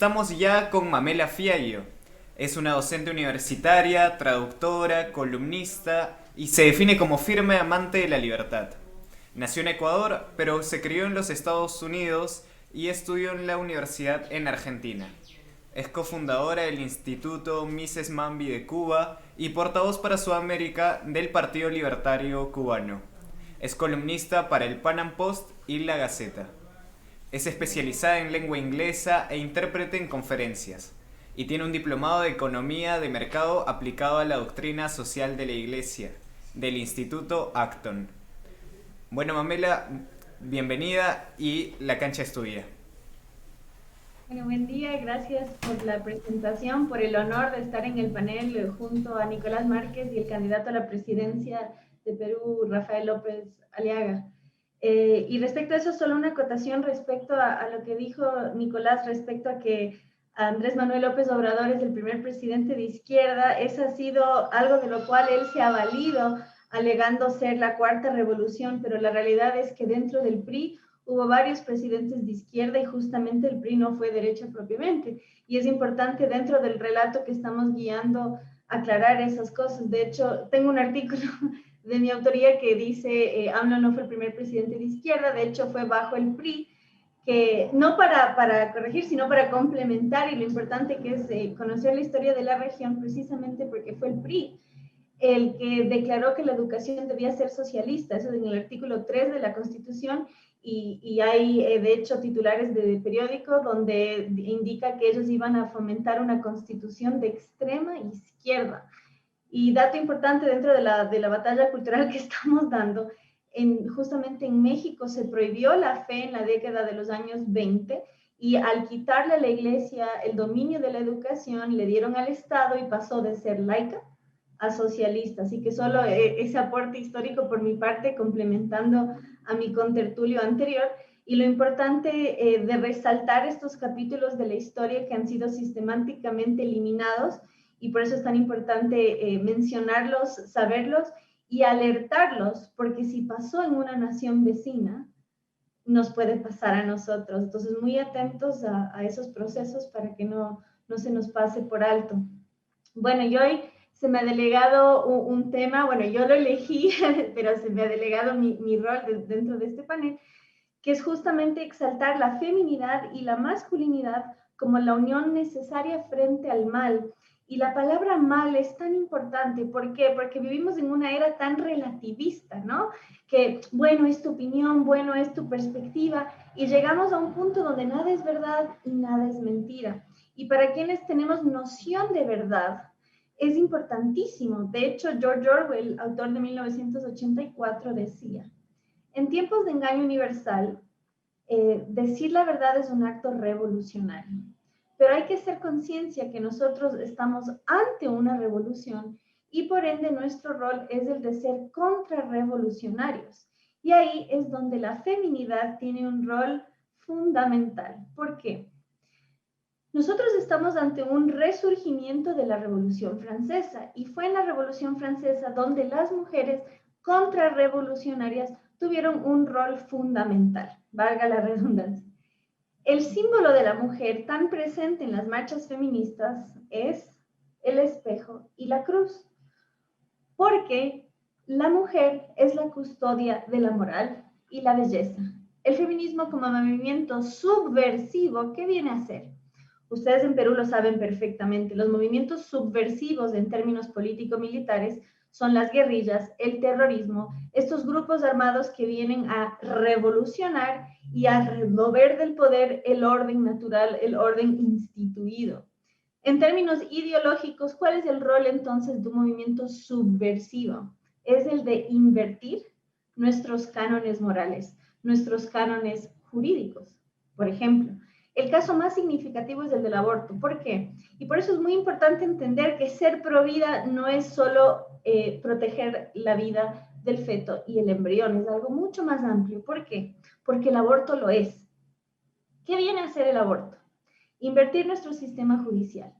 Estamos ya con Mamela Fiallo. Es una docente universitaria, traductora, columnista y se define como firme amante de la libertad. Nació en Ecuador, pero se crió en los Estados Unidos y estudió en la universidad en Argentina. Es cofundadora del Instituto Mises Mambi de Cuba y portavoz para Sudamérica del Partido Libertario Cubano. Es columnista para el Pan Am Post y La Gaceta. Es especializada en lengua inglesa e intérprete en conferencias. Y tiene un diplomado de Economía de Mercado aplicado a la doctrina social de la Iglesia, del Instituto Acton. Bueno, Mamela, bienvenida y la cancha es tuya. Bueno, buen día, gracias por la presentación, por el honor de estar en el panel junto a Nicolás Márquez y el candidato a la presidencia de Perú, Rafael López Aliaga. Y respecto a eso, solo una acotación respecto a lo que dijo Nicolás respecto a que Andrés Manuel López Obrador es el primer presidente de izquierda. Eso ha sido algo de lo cual él se ha valido alegando ser la cuarta revolución, pero la realidad es que dentro del PRI hubo varios presidentes de izquierda y justamente el PRI no fue derecha propiamente. Y es importante dentro del relato que estamos guiando aclarar esas cosas. De hecho, tengo un artículo de mi autoría que dice AMLO no fue el primer presidente de izquierda, de hecho fue bajo el PRI, que no para corregir, sino para complementar, y lo importante que es conocer la historia de la región precisamente porque fue el PRI el que declaró que la educación debía ser socialista, eso en el artículo 3 de la Constitución, y hay de hecho titulares de periódico donde indica que ellos iban a fomentar una constitución de extrema izquierda. Y dato importante dentro de la batalla cultural que estamos dando, justamente en México se prohibió la fe en la década de los años 20 y al quitarle a la iglesia el dominio de la educación, le dieron al Estado y pasó de ser laica a socialista. Así que solo ese aporte histórico por mi parte, complementando a mi contertulio anterior. Y lo importante de resaltar estos capítulos de la historia que han sido sistemáticamente eliminados, y por eso es tan importante mencionarlos, saberlos y alertarlos, porque si pasó en una nación vecina, nos puede pasar a nosotros. Entonces, muy atentos a esos procesos para que no se nos pase por alto. Bueno, y hoy se me ha delegado un tema, bueno, yo lo elegí, pero se me ha delegado mi rol dentro de este panel, que es justamente exaltar la feminidad y la masculinidad como la unión necesaria frente al mal. Y la palabra mal es tan importante, ¿por qué? Porque vivimos en una era tan relativista, ¿no? Que, bueno, es tu opinión, bueno, es tu perspectiva, y llegamos a un punto donde nada es verdad y nada es mentira. Y para quienes tenemos noción de verdad, es importantísimo. De hecho, George Orwell, autor de 1984, decía: en tiempos de engaño universal, decir la verdad es un acto revolucionario. Pero hay que hacer conciencia que nosotros estamos ante una revolución y por ende nuestro rol es el de ser contrarrevolucionarios. Y ahí es donde la feminidad tiene un rol fundamental. ¿Por qué? Nosotros estamos ante un resurgimiento de la Revolución Francesa y fue en la Revolución Francesa donde las mujeres contrarrevolucionarias tuvieron un rol fundamental, valga la redundancia. El símbolo de la mujer tan presente en las marchas feministas es el espejo y la cruz, porque la mujer es la custodia de la moral y la belleza. El feminismo como movimiento subversivo, ¿qué viene a hacer? Ustedes en Perú lo saben perfectamente. Los movimientos subversivos en términos político-militares son las guerrillas, el terrorismo, estos grupos armados que vienen a revolucionar y a remover del poder el orden natural, el orden instituido. En términos ideológicos, ¿cuál es el rol entonces de un movimiento subversivo? Es el de invertir nuestros cánones morales, nuestros cánones jurídicos. Por ejemplo, el caso más significativo es el del aborto. ¿Por qué? Y por eso es muy importante entender que ser pro vida no es solo proteger la vida del feto y el embrión, es algo mucho más amplio. ¿Por qué? Porque el aborto lo es. ¿Qué viene a hacer el aborto? Invertir nuestro sistema judicial,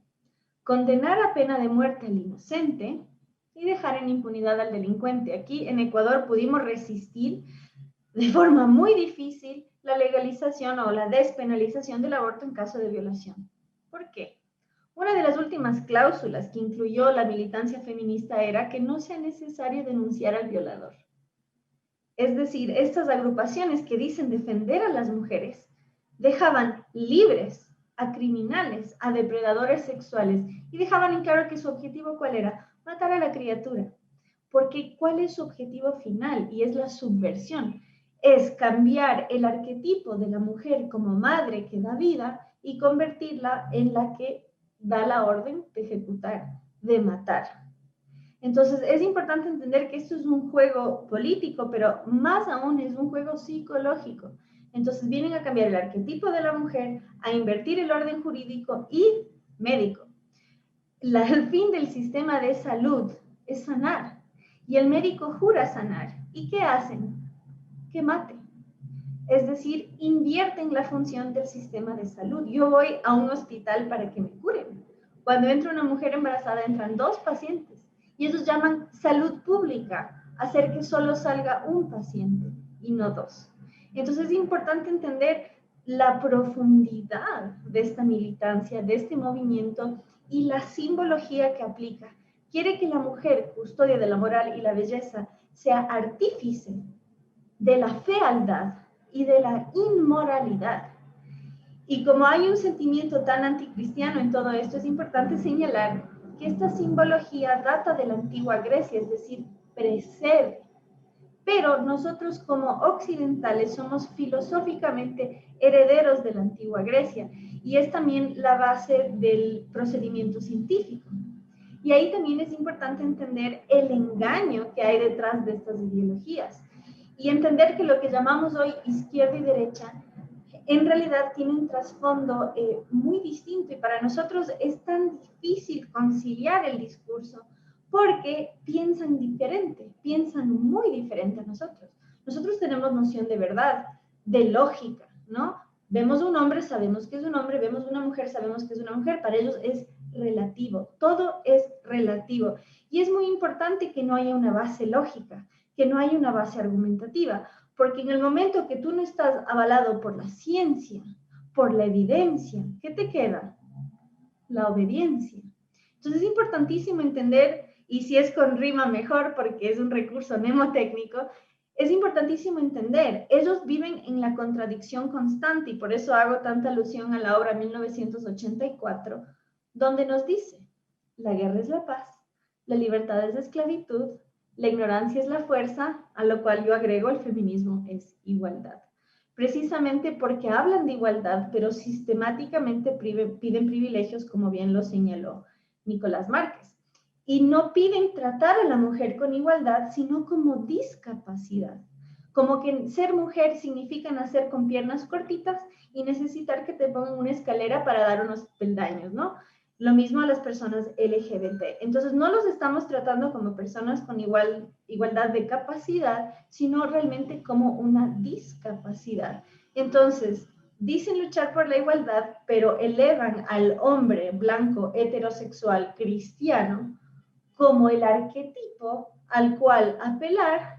condenar a pena de muerte al inocente y dejar en impunidad al delincuente. Aquí en Ecuador pudimos resistir de forma muy difícil la legalización o la despenalización del aborto en caso de violación. ¿Por qué? Una de las últimas cláusulas que incluyó la militancia feminista era que no sea necesario denunciar al violador. Es decir, estas agrupaciones que dicen defender a las mujeres dejaban libres a criminales, a depredadores sexuales y dejaban en claro que su objetivo ¿cuál era? Matar a la criatura. Porque ¿cuál es su objetivo final? Y es la subversión. Es cambiar el arquetipo de la mujer como madre que da vida y convertirla en la que da la orden de ejecutar, de matar. Entonces, es importante entender que esto es un juego político, pero más aún es un juego psicológico. Entonces, vienen a cambiar el arquetipo de la mujer, a invertir el orden jurídico y médico. El fin del sistema de salud es sanar. Y el médico jura sanar. ¿Y qué hacen? Que mate. Es decir, invierten la función del sistema de salud. Yo voy a un hospital para que me curen. Cuando entra una mujer embarazada, entran 2 pacientes. Y ellos llaman salud pública, hacer que solo salga un paciente y no 2. Entonces es importante entender la profundidad de esta militancia, de este movimiento y la simbología que aplica. Quiere que la mujer, custodia de la moral y la belleza, sea artífice de la fealdad y de la inmoralidad. Y como hay un sentimiento tan anticristiano en todo esto, es importante señalar que esta simbología data de la antigua Grecia, es decir, precede. Pero nosotros como occidentales somos filosóficamente herederos de la antigua Grecia y es también la base del procedimiento científico. Y ahí también es importante entender el engaño que hay detrás de estas ideologías y entender que lo que llamamos hoy izquierda y derecha en realidad tiene un trasfondo muy distinto y para nosotros es tan difícil conciliar el discurso porque piensan diferente, piensan muy diferente a nosotros. Nosotros tenemos noción de verdad, de lógica, ¿no? Vemos un hombre, sabemos que es un hombre, vemos una mujer, sabemos que es una mujer, para ellos es relativo, todo es relativo. Y es muy importante que no haya una base lógica, que no haya una base argumentativa, porque en el momento que tú no estás avalado por la ciencia, por la evidencia, ¿qué te queda? La obediencia. Entonces es importantísimo entender, y si es con rima mejor porque es un recurso mnemotécnico, es importantísimo entender, ellos viven en la contradicción constante y por eso hago tanta alusión a la obra 1984, donde nos dice, la guerra es la paz, la libertad es la esclavitud, la ignorancia es la fuerza, a lo cual yo agrego el feminismo es igualdad. Precisamente porque hablan de igualdad, pero sistemáticamente piden privilegios, como bien lo señaló Nicolás Márquez. Y no piden tratar a la mujer con igualdad, sino como discapacidad. Como que ser mujer significa nacer con piernas cortitas y necesitar que te pongan una escalera para dar unos peldaños, ¿no? Lo mismo a las personas LGBT. Entonces, no los estamos tratando como personas con igualdad de capacidad, sino realmente como una discapacidad. Entonces, dicen luchar por la igualdad, pero elevan al hombre blanco, heterosexual, cristiano, como el arquetipo al cual apelar,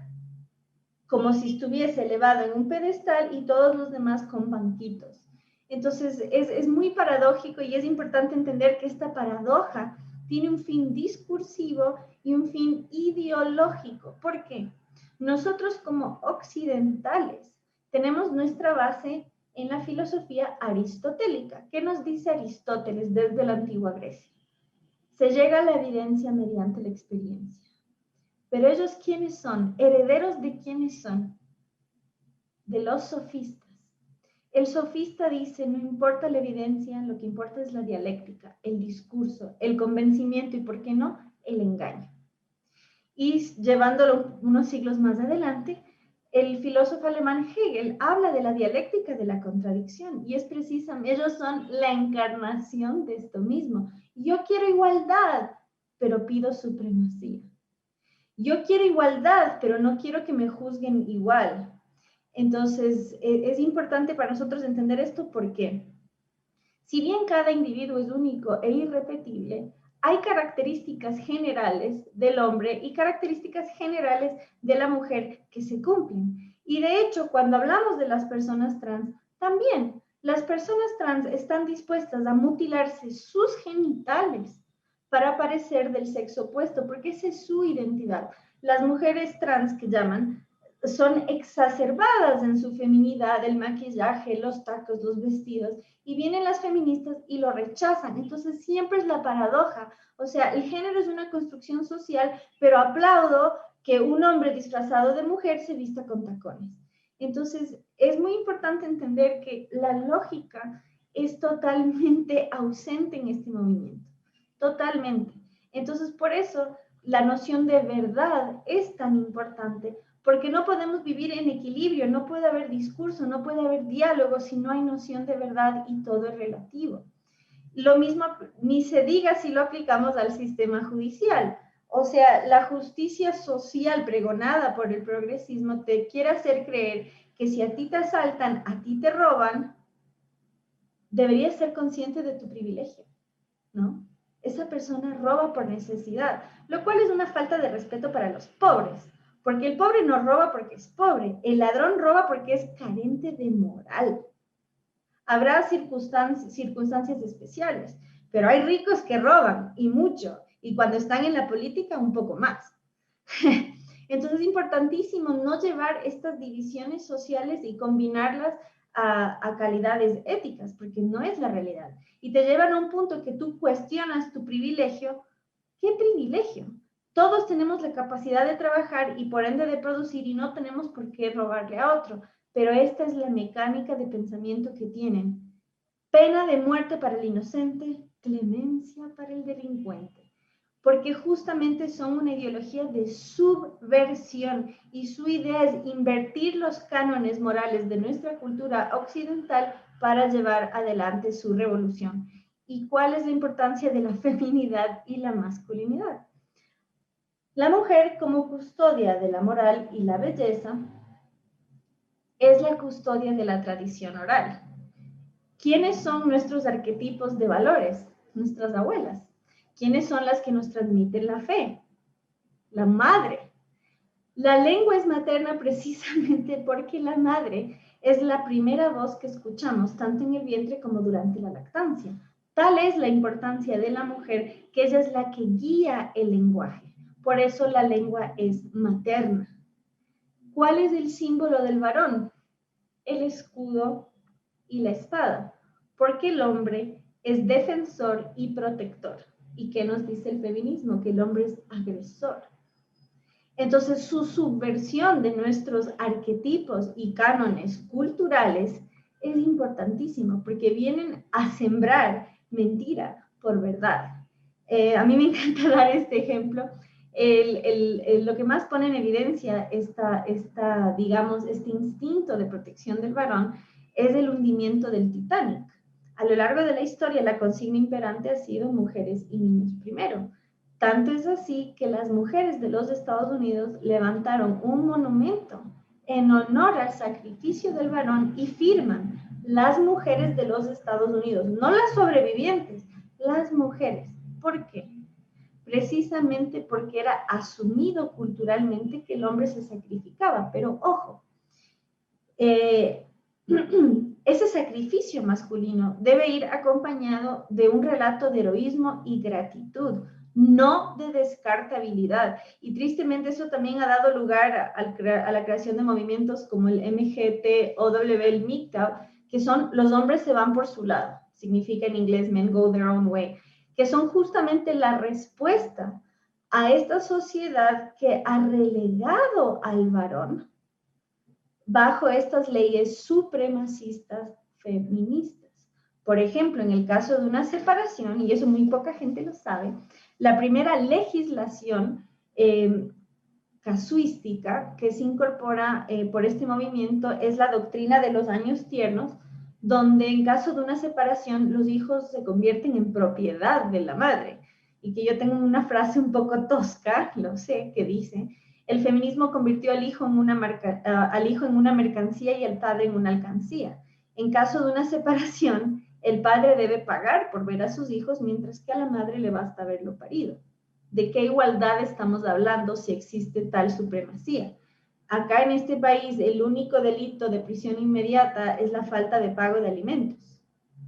como si estuviese elevado en un pedestal y todos los demás con banquitos. Entonces, es muy paradójico y es importante entender que esta paradoja tiene un fin discursivo y un fin ideológico. ¿Por qué? Nosotros como occidentales tenemos nuestra base en la filosofía aristotélica. ¿Qué nos dice Aristóteles desde la antigua Grecia? Se llega a la evidencia mediante la experiencia. Pero ellos, ¿quiénes son? ¿Herederos de quiénes son? De los sofistas. El sofista dice, no importa la evidencia, lo que importa es la dialéctica, el discurso, el convencimiento y, ¿por qué no?, el engaño. Y llevándolo unos siglos más adelante, el filósofo alemán Hegel habla de la dialéctica de la contradicción y es precisamente, ellos son la encarnación de esto mismo. Yo quiero igualdad, pero pido supremacía. Yo quiero igualdad, pero no quiero que me juzguen igual. Entonces, es importante para nosotros entender esto porque, si bien cada individuo es único e irrepetible, hay características generales del hombre y características generales de la mujer que se cumplen. Y de hecho, cuando hablamos de las personas trans, también Las personas trans están dispuestas a mutilarse sus genitales para parecer del sexo opuesto, porque esa es su identidad. Las mujeres trans que llaman son exacerbadas en su feminidad, el maquillaje, los tacos, los vestidos, y vienen las feministas y lo rechazan. Entonces siempre es la paradoja. O sea, el género es una construcción social, pero aplaudo que un hombre disfrazado de mujer se vista con tacones. Entonces, es muy importante entender que la lógica es totalmente ausente en este movimiento, totalmente. Entonces, por eso la noción de verdad es tan importante, porque no podemos vivir en equilibrio, no puede haber discurso, no puede haber diálogo si no hay noción de verdad y todo es relativo. Lo mismo ni se diga si lo aplicamos al sistema judicial. O sea, la justicia social pregonada por el progresismo te quiere hacer creer que si a ti te asaltan, a ti te roban, deberías ser consciente de tu privilegio, ¿no? Esa persona roba por necesidad, lo cual es una falta de respeto para los pobres, porque el pobre no roba porque es pobre, el ladrón roba porque es carente de moral. Habrá circunstancias especiales, pero hay ricos que roban y mucho, y cuando están en la política un poco más. Entonces es importantísimo no llevar estas divisiones sociales y combinarlas a calidades éticas, porque no es la realidad. Y te llevan a un punto que tú cuestionas tu privilegio. ¿Qué privilegio? Todos tenemos la capacidad de trabajar y por ende de producir y no tenemos por qué robarle a otro. Pero esta es la mecánica de pensamiento que tienen. Pena de muerte para el inocente, clemencia para el delincuente. Porque justamente son una ideología de subversión y su idea es invertir los cánones morales de nuestra cultura occidental para llevar adelante su revolución. ¿Y cuál es la importancia de la feminidad y la masculinidad? La mujer, como custodia de la moral y la belleza, es la custodia de la tradición oral. ¿Quiénes son nuestros arquetipos de valores? Nuestras abuelas. ¿Quiénes son las que nos transmiten la fe? La madre. La lengua es materna precisamente porque la madre es la primera voz que escuchamos, tanto en el vientre como durante la lactancia. Tal es la importancia de la mujer que ella es la que guía el lenguaje. Por eso la lengua es materna. ¿Cuál es el símbolo del varón? El escudo y la espada, porque el hombre es defensor y protector. ¿Y qué nos dice el feminismo? Que el hombre es agresor. Entonces, su subversión de nuestros arquetipos y cánones culturales es importantísimo porque vienen a sembrar mentira por verdad. A mí me encanta dar este ejemplo. Lo que más pone en evidencia digamos, este instinto de protección del varón es el hundimiento del Titanic. A lo largo de la historia, la consigna imperante ha sido mujeres y niños primero. Tanto es así que las mujeres de los Estados Unidos levantaron un monumento en honor al sacrificio del varón y firman las mujeres de los Estados Unidos, no las sobrevivientes, las mujeres. ¿Por qué? Precisamente porque era asumido culturalmente que el hombre se sacrificaba, pero ojo, ese sacrificio masculino debe ir acompañado de un relato de heroísmo y gratitud, no de descartabilidad. Y tristemente eso también ha dado lugar a la creación de movimientos como el MGT o el MGTOW, que son los hombres se van por su lado, significa en inglés men go their own way, que son justamente la respuesta a esta sociedad que ha relegado al varón bajo estas leyes supremacistas feministas. Por ejemplo, en el caso de una separación, y eso muy poca gente lo sabe, la primera legislación casuística que se incorpora por este movimiento es la doctrina de los años tiernos, donde en caso de una separación los hijos se convierten en propiedad de la madre. Y que yo tengo una frase un poco tosca, lo sé, que dice: el feminismo convirtió al hijo en una mercancía y al padre en una alcancía. En caso de una separación, el padre debe pagar por ver a sus hijos, mientras que a la madre le basta verlo parido. ¿De qué igualdad estamos hablando si existe tal supremacía? acá en este país el único delito de prisión inmediata es la falta de pago de alimentos.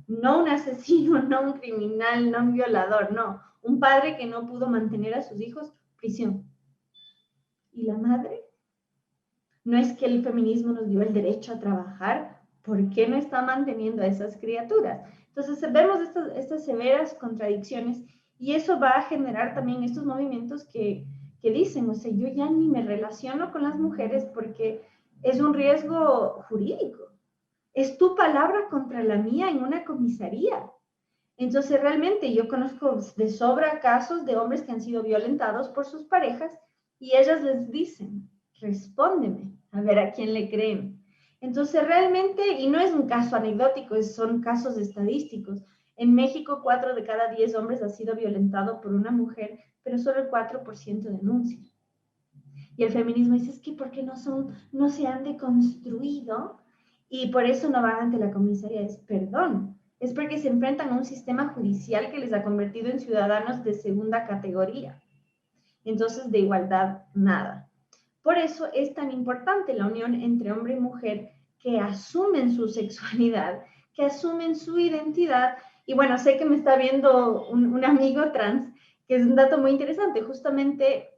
No un asesino, no un criminal, no un violador, no. Un padre que no pudo mantener a sus hijos, prisión. ¿Y la madre? No es que el feminismo nos dio el derecho a trabajar, ¿por qué no está manteniendo a esas criaturas? Entonces vemos estas severas contradicciones y eso va a generar también estos movimientos que dicen, o sea, yo ya ni me relaciono con las mujeres porque es un riesgo jurídico. Es tu palabra contra la mía en una comisaría. Entonces, realmente yo conozco de sobra casos de hombres que han sido violentados por sus parejas y ellas les dicen, respóndeme, a ver a quién le creen. Entonces, realmente, y no es un caso anecdótico, son casos estadísticos. En México, 4 de cada 10 hombres ha sido violentado por una mujer, pero solo el 4% denuncia. Y el feminismo dice, es que ¿por qué no se han deconstruido? Y por eso no van ante la comisaría. Es perdón, es porque se enfrentan a un sistema judicial que les ha convertido en ciudadanos de segunda categoría. Entonces, de igualdad, nada. Por eso es tan importante la unión entre hombre y mujer que asumen su sexualidad, que asumen su identidad. Y bueno, sé que me está viendo un amigo trans, que es un dato muy interesante, justamente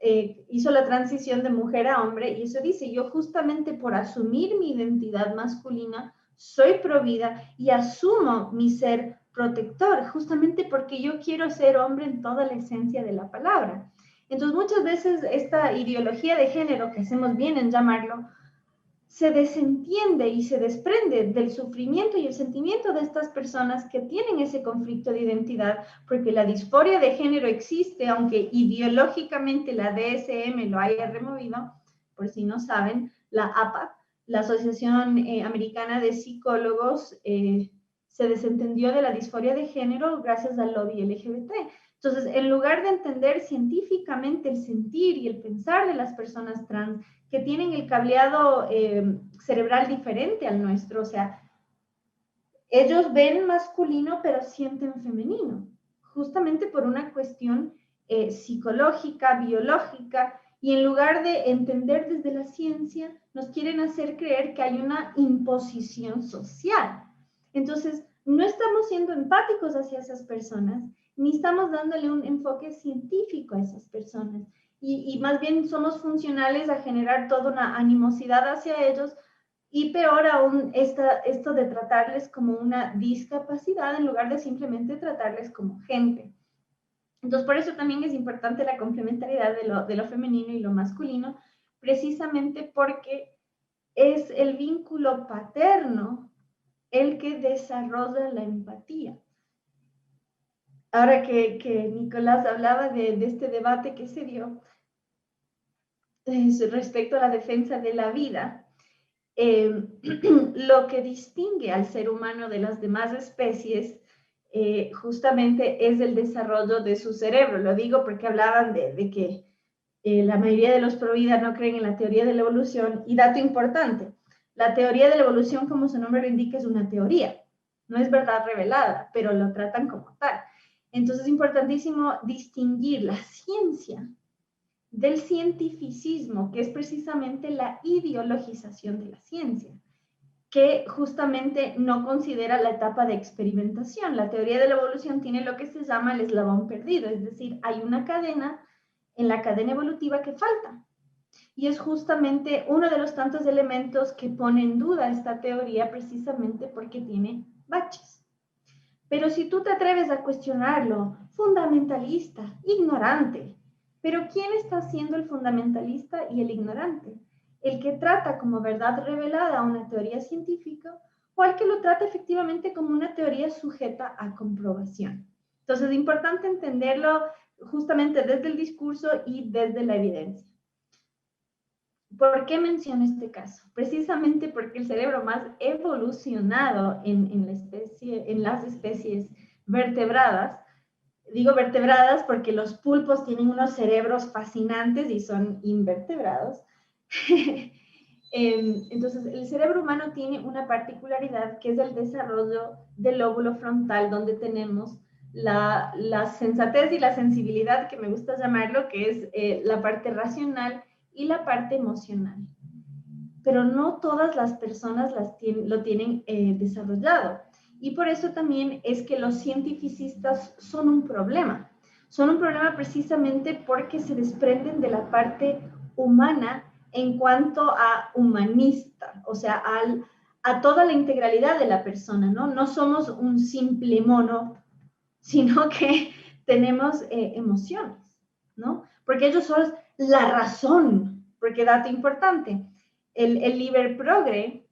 hizo la transición de mujer a hombre y eso dice, yo justamente por asumir mi identidad masculina, soy provida y asumo mi ser protector, justamente porque yo quiero ser hombre en toda la esencia de la palabra. Entonces, muchas veces esta ideología de género, que hacemos bien en llamarlo, se desentiende y se desprende del sufrimiento y el sentimiento de estas personas que tienen ese conflicto de identidad, porque la disforia de género existe, aunque ideológicamente la DSM lo haya removido, por si no saben, la APA, la Asociación Americana de Psicólogos, se desentendió de la disforia de género gracias al lobby LGBT. Entonces, en lugar de entender científicamente el sentir y el pensar de las personas trans, que tienen el cableado cerebral diferente al nuestro, o sea, ellos ven masculino pero sienten femenino, justamente por una cuestión psicológica, biológica, y en lugar de entender desde la ciencia, nos quieren hacer creer que hay una imposición social. Entonces, no estamos siendo empáticos hacia esas personas, ni estamos dándole un enfoque científico a esas personas. Y más bien somos funcionales a generar toda una animosidad hacia ellos y peor aún esto de tratarles como una discapacidad en lugar de simplemente tratarles como gente. Entonces, por eso también es importante la complementariedad de lo femenino y lo masculino, precisamente porque es el vínculo paterno el que desarrolla la empatía. Ahora que Nicolás hablaba de este debate que se dio respecto a la defensa de la vida, lo que distingue al ser humano de las demás especies justamente es el desarrollo de su cerebro. Lo digo porque hablaban de que la mayoría de los pro vida no creen en la teoría de la evolución. Y dato importante, la teoría de la evolución, como su nombre lo indica, es una teoría. No es verdad revelada, pero lo tratan como tal. Entonces es importantísimo distinguir la ciencia del cientificismo, que es precisamente la ideologización de la ciencia, que justamente no considera la etapa de experimentación. La teoría de la evolución tiene lo que se llama el eslabón perdido, es decir, hay una cadena en la cadena evolutiva que falta. Y es justamente uno de los tantos elementos que pone en duda esta teoría precisamente porque tiene baches. Pero si tú te atreves a cuestionarlo, fundamentalista, ignorante, pero ¿quién está siendo el fundamentalista y el ignorante? ¿El que trata como verdad revelada una teoría científica o el que lo trata efectivamente como una teoría sujeta a comprobación? Entonces es importante entenderlo justamente desde el discurso y desde la evidencia. ¿Por qué menciono este caso? Precisamente porque el cerebro más evolucionado en las especies vertebradas, digo vertebradas porque los pulpos tienen unos cerebros fascinantes y son invertebrados. Entonces, el cerebro humano tiene una particularidad que es el desarrollo del lóbulo frontal, donde tenemos la sensatez y la sensibilidad, que me gusta llamarlo, que es la parte racional y la parte emocional. pero no todas las personas lo tienen desarrollado. Y por eso también es que los cientificistas son un problema. Son un problema precisamente porque se desprenden de la parte humana en cuanto a humanista, o sea, a toda la integralidad de la persona, ¿no? No somos un simple mono, sino que tenemos emociones, ¿no? Porque ellos son la razón, porque dato importante, el liber progre,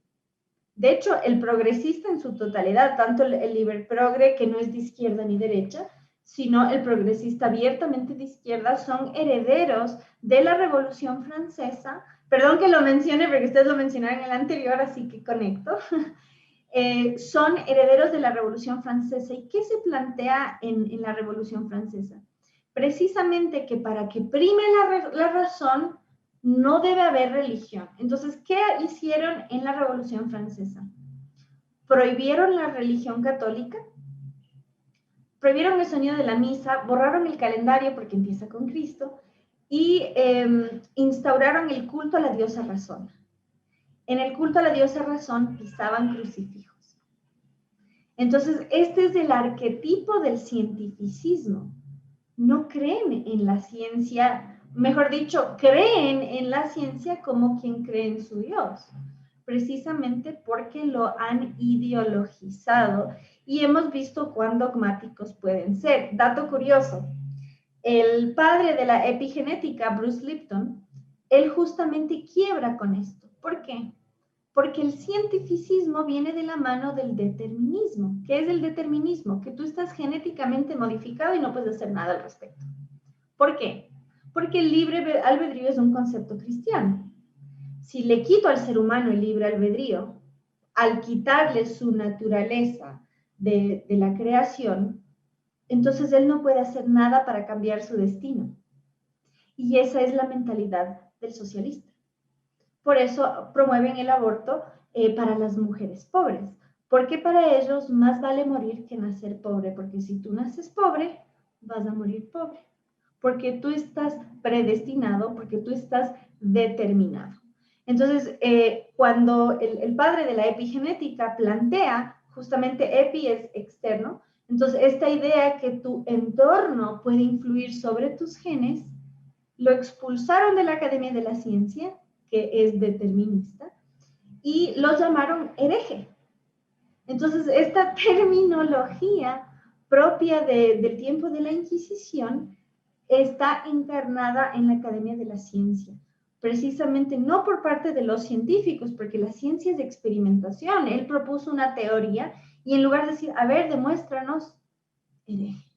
de hecho, el progresista en su totalidad, tanto el liber progre, que no es de izquierda ni derecha, sino el progresista abiertamente de izquierda, son herederos de la Revolución Francesa. Perdón que lo mencione, porque ustedes lo mencionaron en el anterior, así que conecto. Son herederos de la Revolución Francesa. ¿Y qué se plantea en la Revolución Francesa? Precisamente que para que prime la razón, no debe haber religión. Entonces, ¿qué hicieron en la Revolución Francesa? Prohibieron la religión católica, prohibieron el sonido de la misa, borraron el calendario porque empieza con Cristo y instauraron el culto a la diosa razón. En el culto a la diosa razón pisaban crucifijos. Entonces, este es el arquetipo del cientificismo. No creen en la ciencia, mejor dicho, creen en la ciencia como quien cree en su Dios, precisamente porque lo han ideologizado y hemos visto cuán dogmáticos pueden ser. Dato curioso, el padre de la epigenética, Bruce Lipton, él justamente quiebra con esto. ¿Por qué? Porque el cientificismo viene de la mano del determinismo. ¿Qué es el determinismo? Que tú estás genéticamente modificado y no puedes hacer nada al respecto. ¿Por qué? Porque el libre albedrío es un concepto cristiano. Si le quito al ser humano el libre albedrío, al quitarle su naturaleza de la creación, entonces él no puede hacer nada para cambiar su destino. Y esa es la mentalidad del socialista. Por eso promueven el aborto para las mujeres pobres, porque para ellos más vale morir que nacer pobre, porque si tú naces pobre, vas a morir pobre, porque tú estás predestinado, porque tú estás determinado. Entonces, cuando el padre de la epigenética plantea, justamente epi es externo, entonces esta idea que tu entorno puede influir sobre tus genes, lo expulsaron de la Academia de la Ciencia, que es determinista, y lo llamaron hereje. Entonces, esta terminología propia del tiempo de la Inquisición está encarnada en la Academia de la Ciencia, precisamente no por parte de los científicos, porque la ciencia es de experimentación. Él propuso una teoría y en lugar de decir, a ver, demuéstranos, hereje.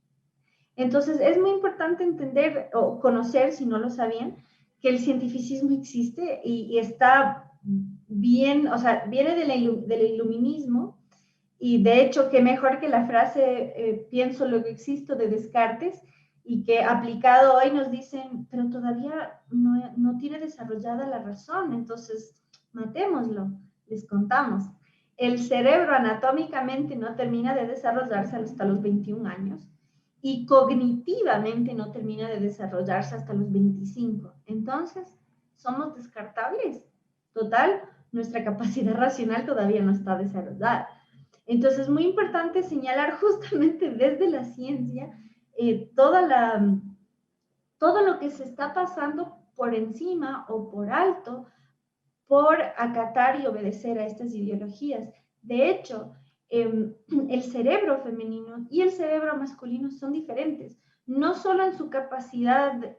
Entonces, es muy importante entender o conocer, si no lo sabían, que el cientificismo existe y está bien, o sea, viene del iluminismo, y de hecho, qué mejor que la frase pienso lo que existo de Descartes, y que aplicado hoy nos dicen, pero todavía no tiene desarrollada la razón, entonces matémoslo, les contamos. El cerebro anatómicamente no termina de desarrollarse hasta los 21 años y cognitivamente no termina de desarrollarse hasta los 25. Entonces, somos descartables. Total, nuestra capacidad racional todavía no está desarrollada. Entonces, es muy importante señalar justamente desde la ciencia todo lo que se está pasando por encima o por alto por acatar y obedecer a estas ideologías. De hecho, el cerebro femenino y el cerebro masculino son diferentes, no solo en su capacidad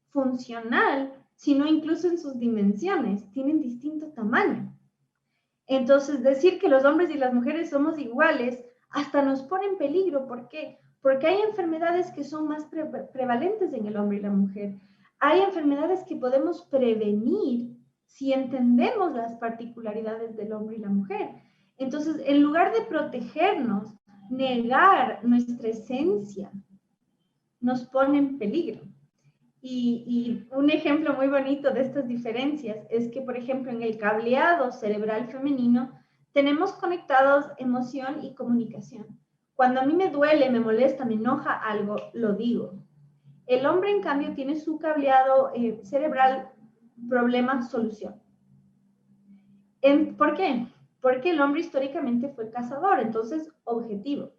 funcional, sino incluso en sus dimensiones, tienen distinto tamaño. Entonces, decir que los hombres y las mujeres somos iguales hasta nos pone en peligro. ¿Por qué? Porque hay enfermedades que son más prevalentes en el hombre y la mujer. Hay enfermedades que podemos prevenir si entendemos las particularidades del hombre y la mujer. Entonces, en lugar de protegernos, negar nuestra esencia nos pone en peligro. Y un ejemplo muy bonito de estas diferencias es que, por ejemplo, en el cableado cerebral femenino tenemos conectados emoción y comunicación. Cuando a mí me duele, me molesta, me enoja algo, lo digo. El hombre, en cambio, tiene su cableado cerebral problema-solución. ¿Por qué? Porque el hombre históricamente fue cazador, entonces objetivo.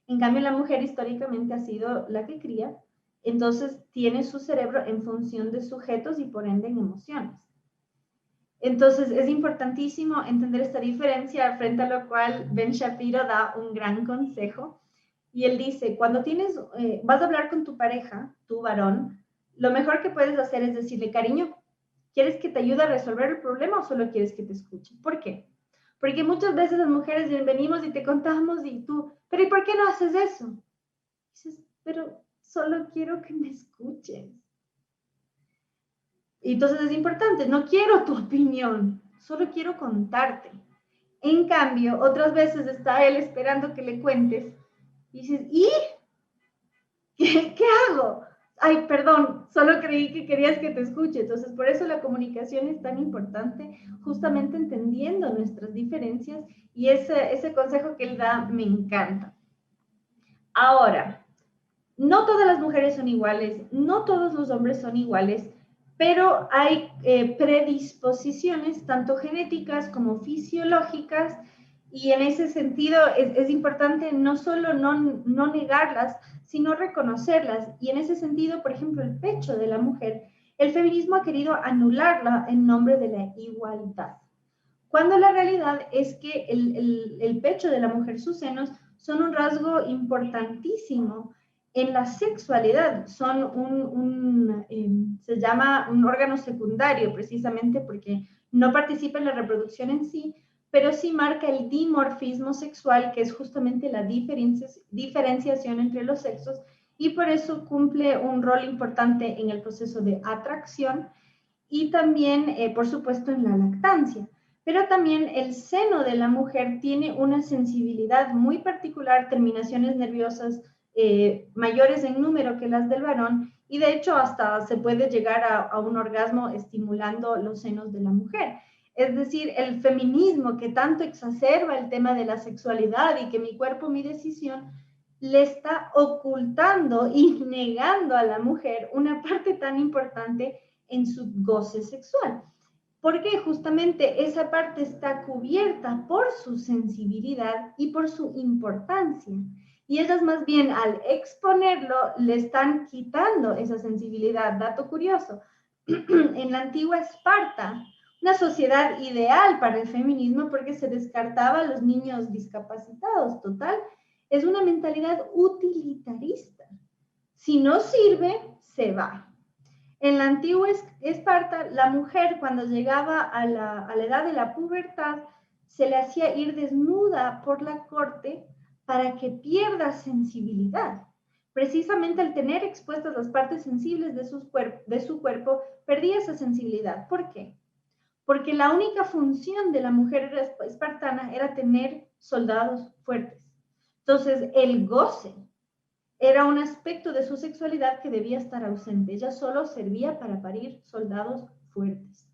En cambio, la mujer históricamente ha sido la que cría, entonces tiene su cerebro en función de sujetos y por ende en emociones. Entonces, es importantísimo entender esta diferencia, frente a lo cual Ben Shapiro da un gran consejo. Y él dice, cuando vas a hablar con tu pareja, tu varón, lo mejor que puedes hacer es decirle, cariño, ¿quieres que te ayude a resolver el problema o solo quieres que te escuche? ¿Por qué? Porque muchas veces las mujeres venimos y te contamos y tú, pero ¿y por qué no haces eso? Dices, pero solo quiero que me escuches. Y entonces es importante, no quiero tu opinión, solo quiero contarte. En cambio, otras veces está él esperando que le cuentes y dices, ¿y? ¿Qué hago? Ay, perdón, solo creí que querías que te escuche. Entonces, por eso la comunicación es tan importante, justamente entendiendo nuestras diferencias, y ese consejo que él da me encanta. Ahora, no todas las mujeres son iguales, no todos los hombres son iguales, pero hay predisposiciones, tanto genéticas como fisiológicas, y en ese sentido es importante no solo no negarlas, sino reconocerlas. Y en ese sentido, por ejemplo, el pecho de la mujer, el feminismo ha querido anularla en nombre de la igualdad, cuando la realidad es que el pecho de la mujer, sus senos, son un rasgo importantísimo en la sexualidad. Son se llama un órgano secundario, precisamente porque no participa en la reproducción en sí, pero sí marca el dimorfismo sexual, que es justamente la diferenciación entre los sexos, y por eso cumple un rol importante en el proceso de atracción y también, por supuesto, en la lactancia. Pero también el seno de la mujer tiene una sensibilidad muy particular, terminaciones nerviosas mayores en número que las del varón, y de hecho hasta se puede llegar a un orgasmo estimulando los senos de la mujer. Es decir, el feminismo que tanto exacerba el tema de la sexualidad y que mi cuerpo, mi decisión, le está ocultando y negando a la mujer una parte tan importante en su goce sexual. Porque justamente esa parte está cubierta por su sensibilidad y por su importancia. Y ellas más bien al exponerlo le están quitando esa sensibilidad. Dato curioso, en la antigua Esparta, una sociedad ideal para el feminismo porque se descartaba a los niños discapacitados. Total, es una mentalidad utilitarista. Si no sirve, se va. En la antigua Esparta, la mujer cuando llegaba a la edad de la pubertad, se le hacía ir desnuda por la corte para que pierda sensibilidad. Precisamente al tener expuestas las partes sensibles de su cuerpo, perdía esa sensibilidad. ¿Por qué? Porque la única función de la mujer espartana era tener soldados fuertes. Entonces, el goce era un aspecto de su sexualidad que debía estar ausente. Ella solo servía para parir soldados fuertes.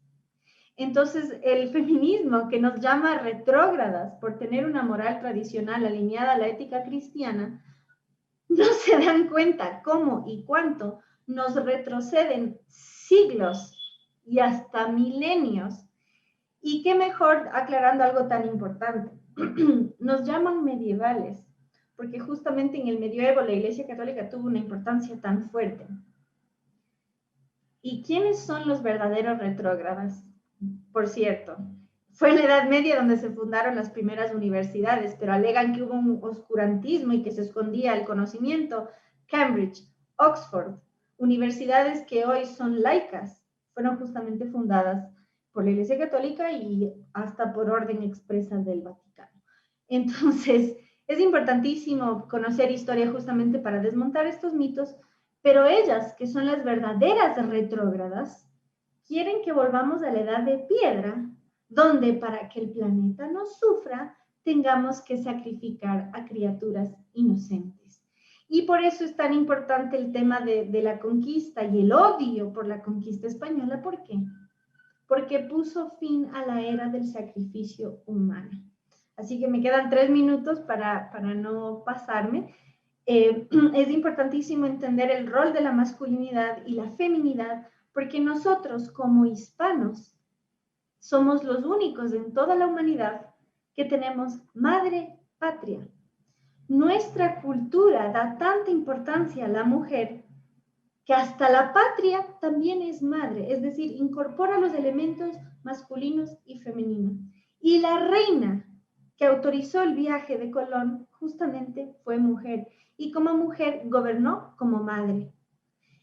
Entonces, el feminismo, que nos llama retrógradas por tener una moral tradicional alineada a la ética cristiana, no se dan cuenta cómo y cuánto nos retroceden siglos y hasta milenios. Y qué mejor aclarando algo tan importante. Nos llaman medievales porque justamente en el medioevo la Iglesia Católica tuvo una importancia tan fuerte. ¿Y quiénes son los verdaderos retrógradas? Por cierto, fue en la Edad Media donde se fundaron las primeras universidades, pero alegan que hubo un oscurantismo y que se escondía el conocimiento. Cambridge, Oxford, universidades que hoy son laicas, fueron justamente fundadas por la Iglesia Católica y hasta por orden expresa del Vaticano. Entonces, es importantísimo conocer historia justamente para desmontar estos mitos, pero ellas, que son las verdaderas retrógradas, quieren que volvamos a la edad de piedra, donde para que el planeta no sufra, tengamos que sacrificar a criaturas inocentes. Y por eso es tan importante el tema de la conquista y el odio por la conquista española. ¿Por qué? Porque puso fin a la era del sacrificio humano. Así que me quedan 3 minutos para no pasarme. Es importantísimo entender el rol de la masculinidad y la feminidad, porque nosotros como hispanos somos los únicos en toda la humanidad que tenemos madre patria. Nuestra cultura da tanta importancia a la mujer que hasta la patria también es madre, es decir, incorpora los elementos masculinos y femeninos. Y la reina que autorizó el viaje de Colón justamente fue mujer, y como mujer gobernó como madre.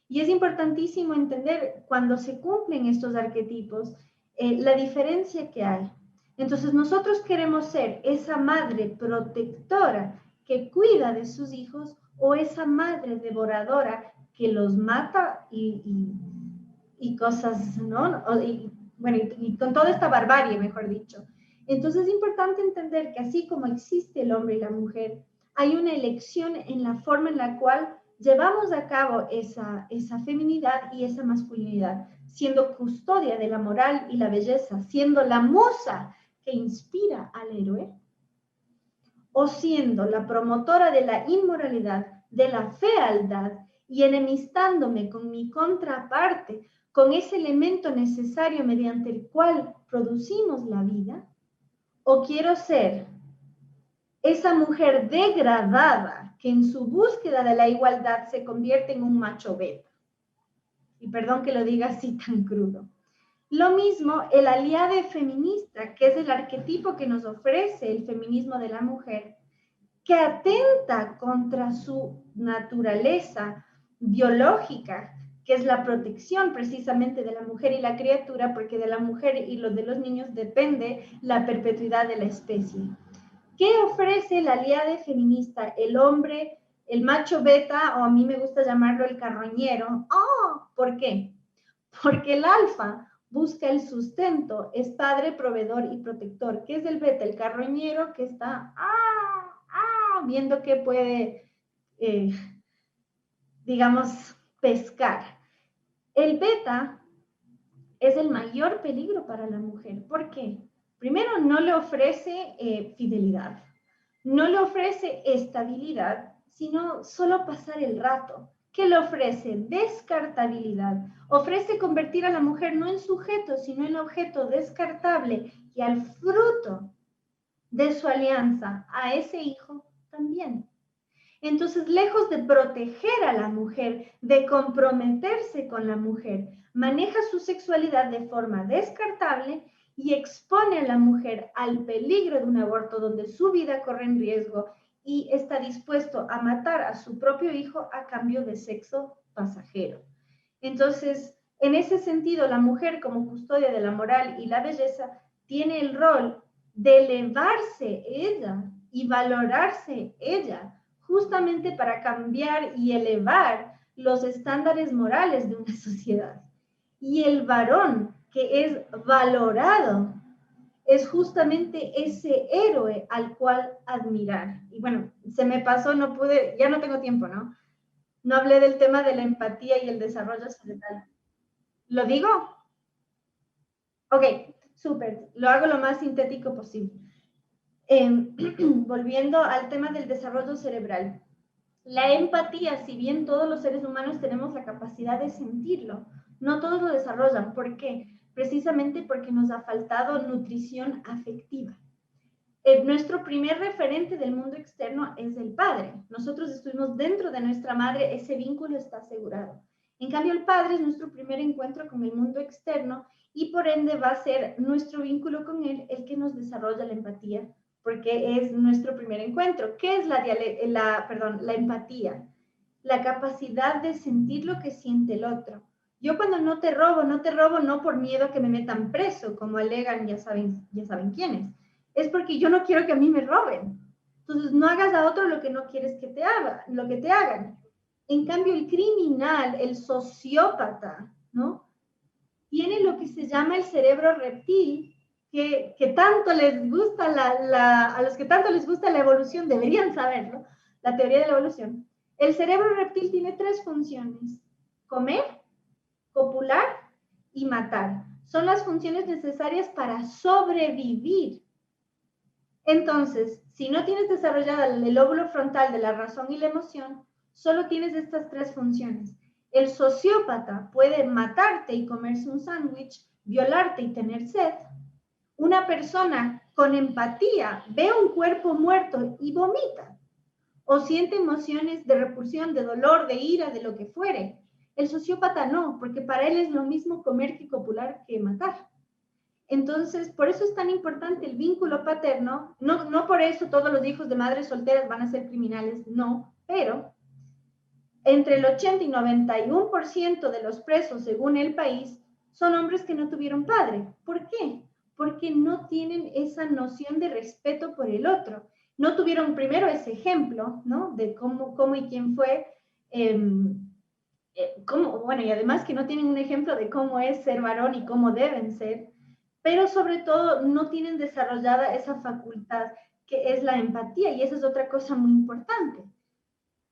Y es importantísimo entender cuando se cumplen estos arquetipos, la diferencia que hay. Entonces nosotros queremos ser esa madre protectora que cuida de sus hijos o esa madre devoradora que los mata y cosas, ¿no? Y con toda esta barbarie, mejor dicho. Entonces es importante entender que así como existe el hombre y la mujer, hay una elección en la forma en la cual llevamos a cabo esa feminidad y esa masculinidad, siendo custodia de la moral y la belleza, siendo la musa que inspira al héroe, o siendo la promotora de la inmoralidad, de la fealdad, y enemistándome con mi contraparte, con ese elemento necesario mediante el cual producimos la vida, o quiero ser esa mujer degradada que en su búsqueda de la igualdad se convierte en un macho beta. Y perdón que lo diga así tan crudo. Lo mismo el aliado feminista, que es el arquetipo que nos ofrece el feminismo de la mujer, que atenta contra su naturaleza biológica, que es la protección precisamente de la mujer y la criatura, porque de la mujer y de los niños depende la perpetuidad de la especie. ¿Qué ofrece la aliada feminista? El hombre, el macho beta, o a mí me gusta llamarlo el carroñero. ¿Por qué? Porque el alfa busca el sustento, es padre, proveedor y protector. ¿Qué es el beta? El carroñero que está viendo qué puede, digamos, pescar. El beta es el mayor peligro para la mujer. ¿Por qué? Primero, no le ofrece fidelidad, no le ofrece estabilidad, sino solo pasar el rato. ¿Qué le ofrece? Descartabilidad. Ofrece convertir a la mujer no en sujeto, sino en objeto descartable y al fruto de su alianza, a ese hijo también. Entonces, lejos de proteger a la mujer, de comprometerse con la mujer, maneja su sexualidad de forma descartable y expone a la mujer al peligro de un aborto donde su vida corre en riesgo y está dispuesto a matar a su propio hijo a cambio de sexo pasajero. Entonces, en ese sentido, la mujer como custodia de la moral y la belleza tiene el rol de elevarse ella y valorarse ella, justamente para cambiar y elevar los estándares morales de una sociedad. Y el varón que es valorado es justamente ese héroe al cual admirar. Y bueno, se me pasó, no pude, ya no tengo tiempo, ¿no? No hablé del tema de la empatía y el desarrollo cerebral. ¿Lo digo? Ok, súper. Lo hago lo más sintético posible. Volviendo al tema del desarrollo cerebral. La empatía, si bien todos los seres humanos tenemos la capacidad de sentirlo, no todos lo desarrollan. ¿Por qué? Precisamente porque nos ha faltado nutrición afectiva. Nuestro primer referente del mundo externo es el padre. Nosotros estuvimos dentro de nuestra madre, ese vínculo está asegurado. En cambio, el padre es nuestro primer encuentro con el mundo externo y por ende va a ser nuestro vínculo con él el que nos desarrolla la empatía, porque es nuestro primer encuentro. ¿Qué es la empatía? La capacidad de sentir lo que siente el otro. Yo cuando no te robo no por miedo a que me metan preso, como alegan, ya saben quiénes. Es porque yo no quiero que a mí me roben. Entonces, no hagas a otro lo que no quieres que te hagan. En cambio, el criminal, el sociópata, ¿no? Tiene lo que se llama el cerebro reptil, que tanto les gusta a los que tanto les gusta la evolución, deberían saberlo, la teoría de la evolución. El cerebro reptil tiene 3 funciones: comer, copular y matar. Son las funciones necesarias para sobrevivir. Entonces, si no tienes desarrollada el lóbulo frontal de la razón y la emoción, solo tienes estas 3 funciones. El sociópata puede matarte y comerse un sándwich, violarte y tener sed, una persona con empatía ve un cuerpo muerto y vomita, o siente emociones de repulsión, de dolor, de ira, de lo que fuere. El sociópata no, porque para él es lo mismo comer que copular que matar. Entonces, por eso es tan importante el vínculo paterno. No por eso todos los hijos de madres solteras van a ser criminales, no, pero entre el 80 y 91% de los presos, según el país, son hombres que no tuvieron padre. ¿Por qué? Porque no tienen esa noción de respeto por el otro. No tuvieron primero ese ejemplo, ¿no? De cómo y quién fue. Bueno, y además que no tienen un ejemplo de cómo es ser varón y cómo deben ser, pero sobre todo no tienen desarrollada esa facultad que es la empatía, y esa es otra cosa muy importante.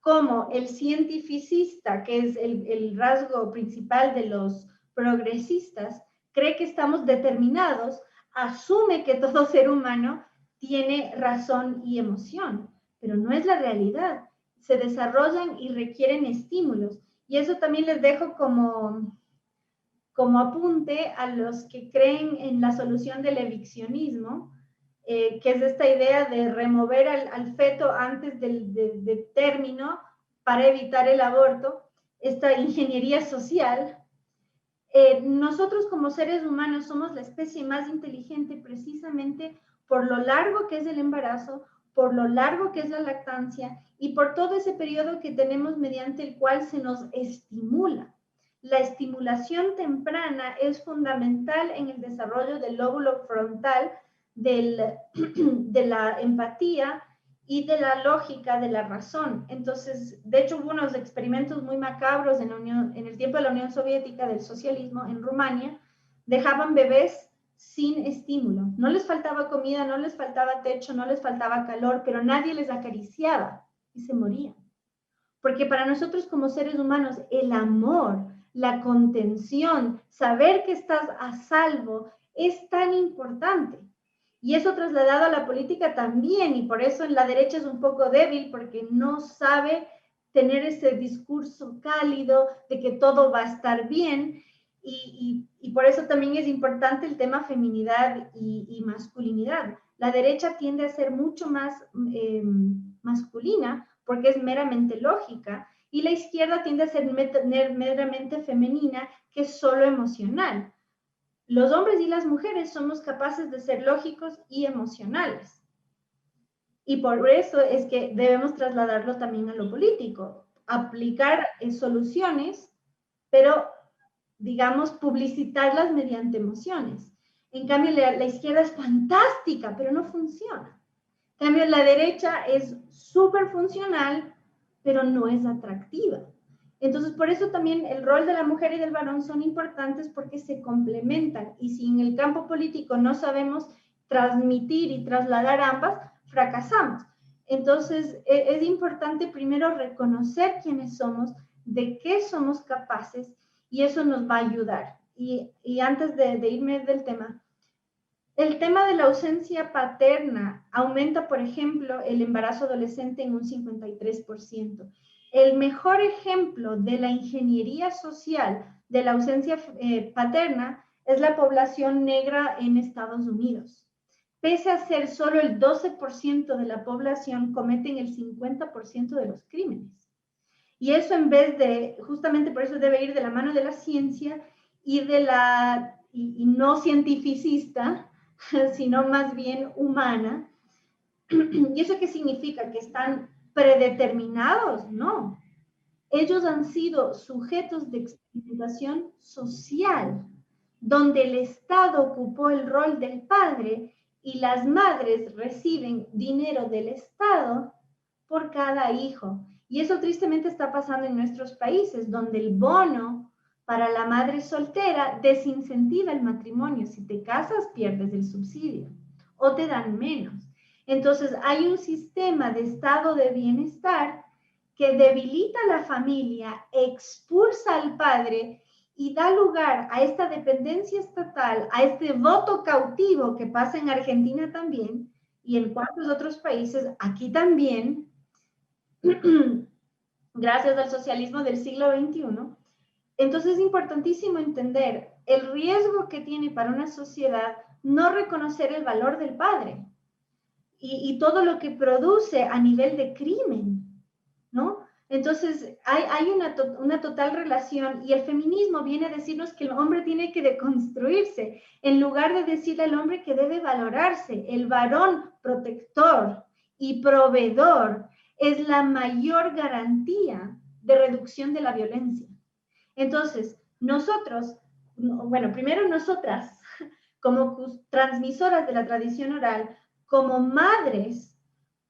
Como el cientificista, que es el rasgo principal de los progresistas, cree que estamos determinados, asume que todo ser humano tiene razón y emoción, pero no es la realidad. Se desarrollan y requieren estímulos. Y eso también les dejo como apunte a los que creen en la solución del eviccionismo, que es esta idea de remover al feto antes del término para evitar el aborto, esta ingeniería social. Nosotros como seres humanos somos la especie más inteligente precisamente por lo largo que es el embarazo, por lo largo que es la lactancia y por todo ese periodo que tenemos mediante el cual se nos estimula. La estimulación temprana es fundamental en el desarrollo del lóbulo frontal, de la empatía y de la lógica de la razón. Entonces, de hecho, hubo unos experimentos muy macabros en el tiempo de la Unión Soviética, del socialismo, en Rumania, dejaban bebés sin estímulo. No les faltaba comida, no les faltaba techo, no les faltaba calor, pero nadie les acariciaba y se morían. Porque para nosotros como seres humanos, el amor, la contención, saber que estás a salvo, es tan importante. Y eso trasladado a la política también, y por eso en la derecha es un poco débil, porque no sabe tener ese discurso cálido de que todo va a estar bien, y por eso también es importante el tema feminidad y masculinidad. La derecha tiende a ser mucho más masculina, porque es meramente lógica, y la izquierda tiende a ser meramente femenina, que es solo emocional. Los hombres y las mujeres somos capaces de ser lógicos y emocionales. Y por eso es que debemos trasladarlo también a lo político, aplicar soluciones, pero, digamos, publicitarlas mediante emociones. En cambio, la izquierda es fantástica, pero no funciona. En cambio, la derecha es súper funcional, pero no es atractiva. Entonces, por eso también el rol de la mujer y del varón son importantes, porque se complementan. Y si en el campo político no sabemos transmitir y trasladar ambas, fracasamos. Entonces, es importante primero reconocer quiénes somos, de qué somos capaces, y eso nos va a ayudar. Y antes de irme del tema, el tema de la ausencia paterna aumenta, por ejemplo, el embarazo adolescente en un 53%. El mejor ejemplo de la ingeniería social de la ausencia paterna es la población negra en Estados Unidos. Pese a ser solo el 12% de la población, cometen el 50% de los crímenes. Y eso, en vez de, justamente por eso debe ir de la mano de la ciencia y no cientificista, sino más bien humana. ¿Y eso qué significa? ¿Que están predeterminados? No. Ellos han sido sujetos de experimentación social, donde el Estado ocupó el rol del padre y las madres reciben dinero del Estado por cada hijo. Y eso tristemente está pasando en nuestros países, donde el bono para la madre soltera desincentiva el matrimonio. Si te casas, pierdes el subsidio o te dan menos. Entonces, hay un sistema de estado de bienestar que debilita a la familia, expulsa al padre y da lugar a esta dependencia estatal, a este voto cautivo que pasa en Argentina también y en cuantos otros países, aquí también, gracias al socialismo del siglo XXI. Entonces es importantísimo entender el riesgo que tiene para una sociedad no reconocer el valor del padre y todo lo que produce a nivel de crimen, ¿no? Entonces, hay una total relación y el feminismo viene a decirnos que el hombre tiene que deconstruirse, en lugar de decirle al hombre que debe valorarse. El varón protector y proveedor es la mayor garantía de reducción de la violencia. Entonces, nosotros, bueno, primero nosotras, como transmisoras de la tradición oral, como madres,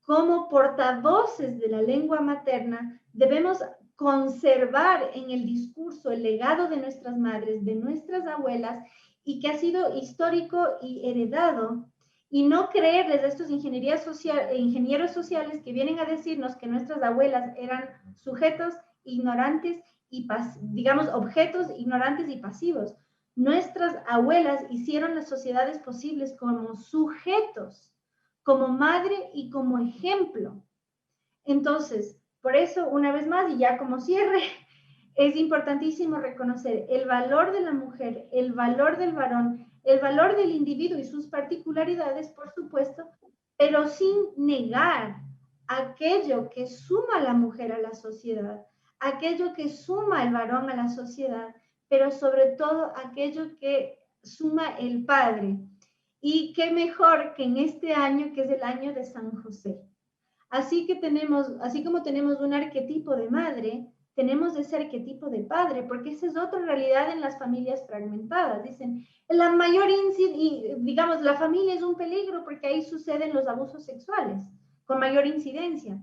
como portavoces de la lengua materna, debemos conservar en el discurso el legado de nuestras madres, de nuestras abuelas, y que ha sido histórico y heredado, y no creerles a estos ingenieros sociales que vienen a decirnos que nuestras abuelas eran sujetos ignorantes y, digamos, objetos ignorantes y pasivos. Nuestras abuelas hicieron las sociedades posibles como sujetos, como madre y como ejemplo. Entonces, por eso, una vez más, y ya como cierre, es importantísimo reconocer el valor de la mujer, el valor del varón, el valor del individuo y sus particularidades, por supuesto, pero sin negar aquello que suma a la mujer a la sociedad, aquello que suma al varón a la sociedad, pero sobre todo aquello que suma el padre. Y qué mejor que en este año, que es el año de San José. Así como tenemos un arquetipo de madre, tenemos ese arquetipo de padre, porque esa es otra realidad en las familias fragmentadas. Dicen, la familia es un peligro porque ahí suceden los abusos sexuales con mayor incidencia.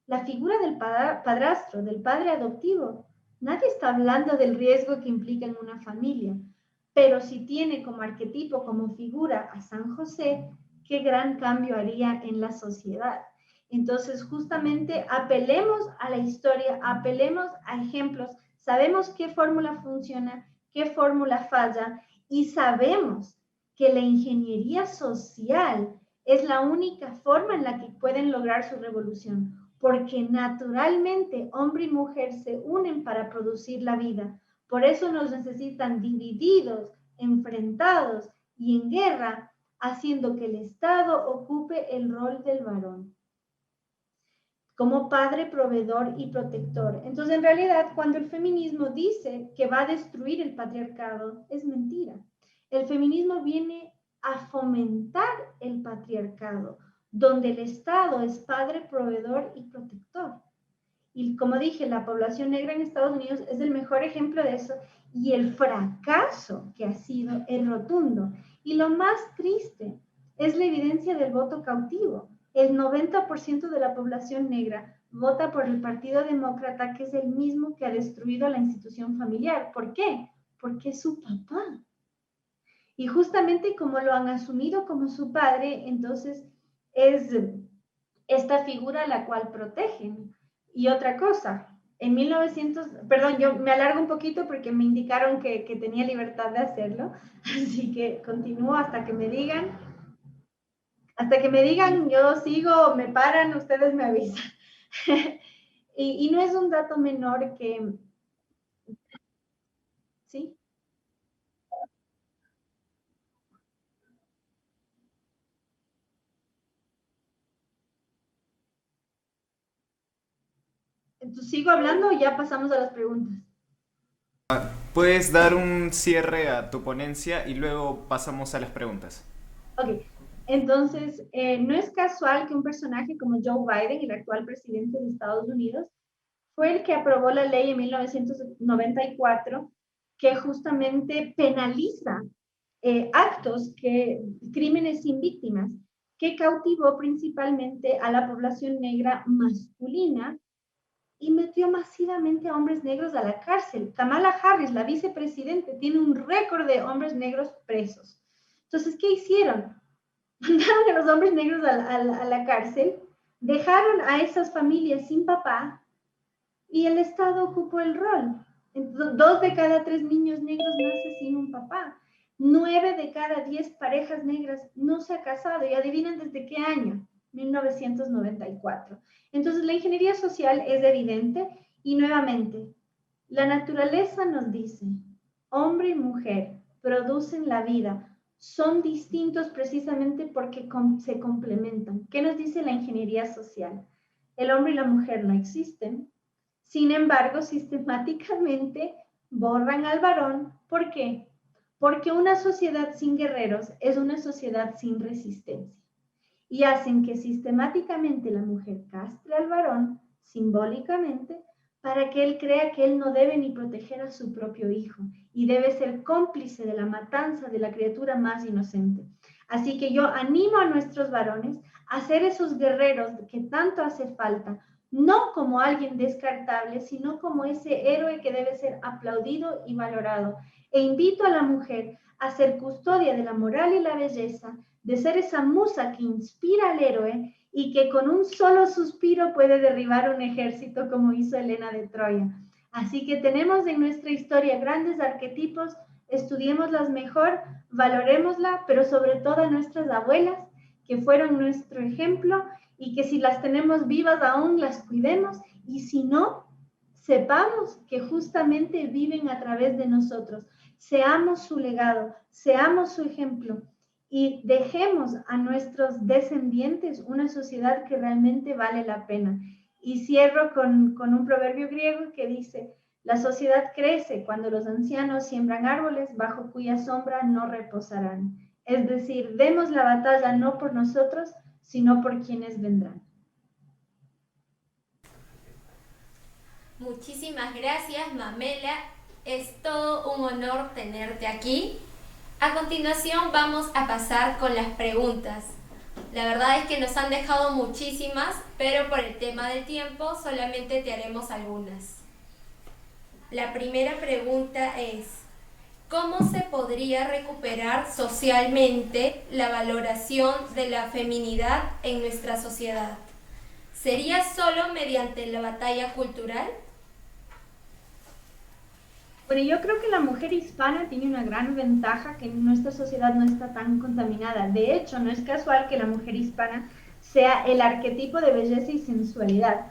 La figura del padrastro, del padre adoptivo, nadie está hablando del riesgo que implica en una familia, pero si tiene como arquetipo, como figura a San José, qué gran cambio haría en la sociedad. Entonces, justamente apelemos a la historia, apelemos a ejemplos, sabemos qué fórmula funciona, qué fórmula falla, y sabemos que la ingeniería social es la única forma en la que pueden lograr su revolución, porque naturalmente hombre y mujer se unen para producir la vida. Por eso nos necesitan divididos, enfrentados y en guerra, haciendo que el Estado ocupe el rol del varón como padre, proveedor y protector. Entonces, en realidad, cuando el feminismo dice que va a destruir el patriarcado, es mentira. El feminismo viene a fomentar el patriarcado, donde el Estado es padre, proveedor y protector. Y como dije, la población negra en Estados Unidos es el mejor ejemplo de eso, y el fracaso que ha sido es rotundo. Y lo más triste es la evidencia del voto cautivo. El 90% de la población negra vota por el Partido Demócrata, que es el mismo que ha destruido la institución familiar. ¿Por qué? Porque es su papá. Y justamente como lo han asumido como su padre, entonces es esta figura a la cual protegen. Y otra cosa, en 1900, perdón, yo me alargo un poquito porque me indicaron que tenía libertad de hacerlo, así que continúo hasta que me digan. Hasta que me digan, yo sigo, me paran, ustedes me avisan. y no es un dato menor que, ¿sí? Entonces, ¿sigo hablando o ya pasamos a las preguntas? Puedes dar un cierre a tu ponencia y luego pasamos a las preguntas. Ok, entonces, no es casual que un personaje como Joe Biden, el actual presidente de Estados Unidos, fue el que aprobó la ley en 1994 que justamente penaliza crímenes sin víctimas, que cautivó principalmente a la población negra masculina y metió masivamente a hombres negros a la cárcel. Kamala Harris, la vicepresidente, tiene un récord de hombres negros presos. Entonces, ¿qué hicieron? Mandaron a los hombres negros a la cárcel, dejaron a esas familias sin papá y el Estado ocupó el rol. 2 de cada 3 niños negros nacen sin un papá. 9 de cada 10 parejas negras no se ha casado. Y adivinan desde qué año. 1994. Entonces la ingeniería social es evidente y nuevamente, la naturaleza nos dice, hombre y mujer producen la vida son distintos precisamente porque se complementan. ¿Qué nos dice la ingeniería social? El hombre y la mujer no existen. Sin embargo, sistemáticamente borran al varón. ¿Por qué? Porque una sociedad sin guerreros es una sociedad sin resistencia. Y hacen que sistemáticamente la mujer castre al varón, simbólicamente, para que él crea que él no debe ni proteger a su propio hijo y debe ser cómplice de la matanza de la criatura más inocente. Así que yo animo a nuestros varones a ser esos guerreros que tanto hace falta, no como alguien descartable, sino como ese héroe que debe ser aplaudido y valorado. E invito a la mujer a ser custodia de la moral y la belleza, de ser esa musa que inspira al héroe y que con un solo suspiro puede derribar un ejército como hizo Helena de Troya. Así que tenemos en nuestra historia grandes arquetipos, estudiémoslas mejor, valorémosla, pero sobre todo a nuestras abuelas, que fueron nuestro ejemplo y que si las tenemos vivas aún las cuidemos y si no, sepamos que justamente viven a través de nosotros. Seamos su legado, seamos su ejemplo y dejemos a nuestros descendientes una sociedad que realmente vale la pena. Y cierro con un proverbio griego que dice, la sociedad crece cuando los ancianos siembran árboles bajo cuya sombra no reposarán. Es decir, demos la batalla no por nosotros, sino por quienes vendrán. Muchísimas gracias, Mamela. Es todo un honor tenerte aquí. A continuación vamos a pasar con las preguntas. La verdad es que nos han dejado muchísimas, pero por el tema del tiempo solamente te haremos algunas. La primera pregunta es, ¿cómo se podría recuperar socialmente la valoración de la feminidad en nuestra sociedad? ¿Sería solo mediante la batalla cultural? Bueno, yo creo que la mujer hispana tiene una gran ventaja que nuestra sociedad no está tan contaminada. De hecho, no es casual que la mujer hispana sea el arquetipo de belleza y sensualidad.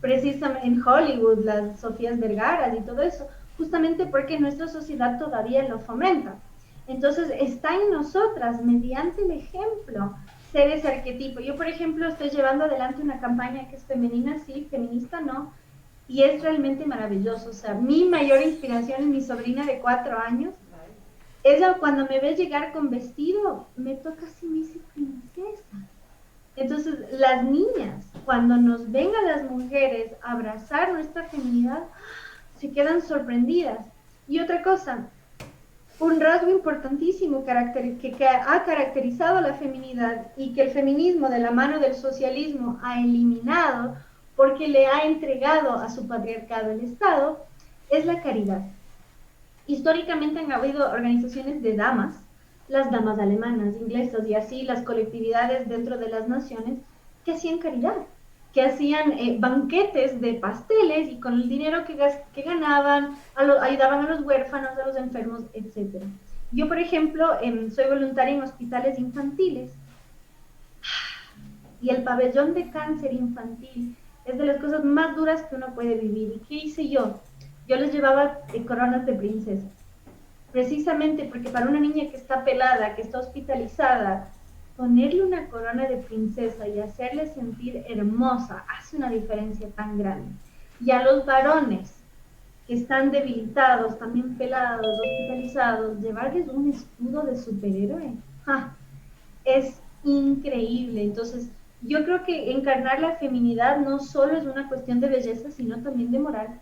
Precisamente en Hollywood, las Sofías Vergaras y todo eso, justamente porque nuestra sociedad todavía lo fomenta. Entonces, está en nosotras, mediante el ejemplo, ser ese arquetipo. Yo, por ejemplo, estoy llevando adelante una campaña que es femenina, sí, feminista no, y es realmente maravilloso. O sea, mi mayor inspiración es mi sobrina de 4 años. Ella cuando me ve llegar con vestido, me toca así, me dice, princesa. Entonces, las niñas, cuando nos ven a las mujeres abrazar nuestra feminidad, se quedan sorprendidas. Y otra cosa, un rasgo importantísimo que ha caracterizado la feminidad y que el feminismo de la mano del socialismo ha eliminado porque le ha entregado a su patriarcado el Estado, es la caridad. Históricamente han habido organizaciones de damas, las damas alemanas, inglesas y así las colectividades dentro de las naciones que hacían caridad, que hacían banquetes de pasteles y con el dinero que ganaban ayudaban a los huérfanos, a los enfermos, etc. Yo, por ejemplo, soy voluntaria en hospitales infantiles y el pabellón de cáncer infantil es de las cosas más duras que uno puede vivir. ¿Y qué hice yo? Yo les llevaba coronas de princesa. Precisamente porque para una niña que está pelada, que está hospitalizada, ponerle una corona de princesa y hacerle sentir hermosa hace una diferencia tan grande. Y a los varones que están debilitados, también pelados, hospitalizados, llevarles un escudo de superhéroe, ¡ja! Es increíble. Entonces, yo creo que encarnar la feminidad no solo es una cuestión de belleza, sino también de moral.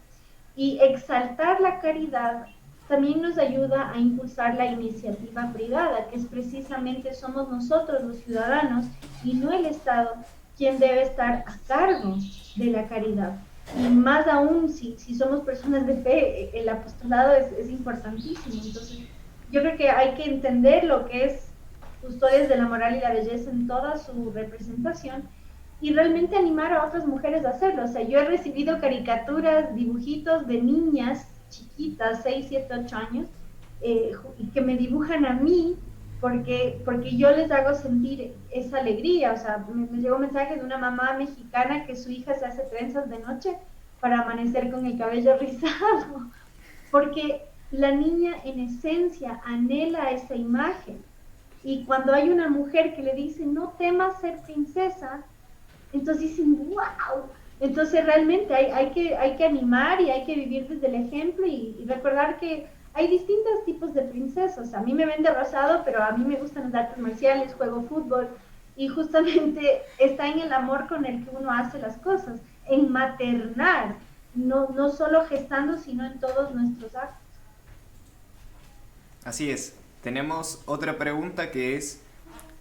Y exaltar la caridad también nos ayuda a impulsar la iniciativa privada, que es precisamente somos nosotros los ciudadanos y no el Estado quien debe estar a cargo de la caridad. Y más aún si somos personas de fe, el apostolado es importantísimo. Entonces, yo creo que hay que entender lo que es Custodias de la Moral y la Belleza en toda su representación y realmente animar a otras mujeres a hacerlo. O sea, yo he recibido caricaturas, dibujitos de niñas chiquitas, 6, 7, 8 años, y que me dibujan a mí porque yo les hago sentir esa alegría. O sea, me llegó un mensaje de una mamá mexicana que su hija se hace trenzas de noche para amanecer con el cabello rizado, porque la niña en esencia anhela esa imagen Y cuando hay una mujer que le dice, no temas ser princesa, entonces dicen, wow. Entonces realmente hay que animar y hay que vivir desde el ejemplo y recordar que hay distintos tipos de princesas. A mí me ven de rosado, pero a mí me gustan las artes marciales, juego fútbol, y justamente está en el amor con el que uno hace las cosas, en maternar, no solo gestando, sino en todos nuestros actos. Así es. Tenemos otra pregunta que es,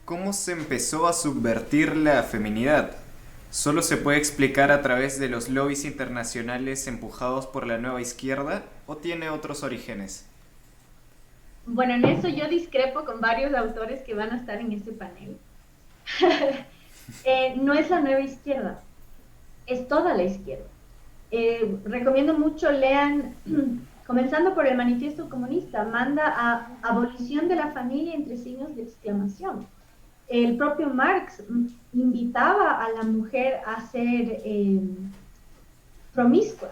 ¿cómo se empezó a subvertir la feminidad? ¿Solo se puede explicar a través de los lobbies internacionales empujados por la nueva izquierda o tiene otros orígenes? Bueno, en eso yo discrepo con varios autores que van a estar en este panel. No es la nueva izquierda, es toda la izquierda. Recomiendo mucho, lean, comenzando por el Manifiesto Comunista, manda a abolición de la familia entre signos de exclamación. El propio Marx invitaba a la mujer a ser promiscua.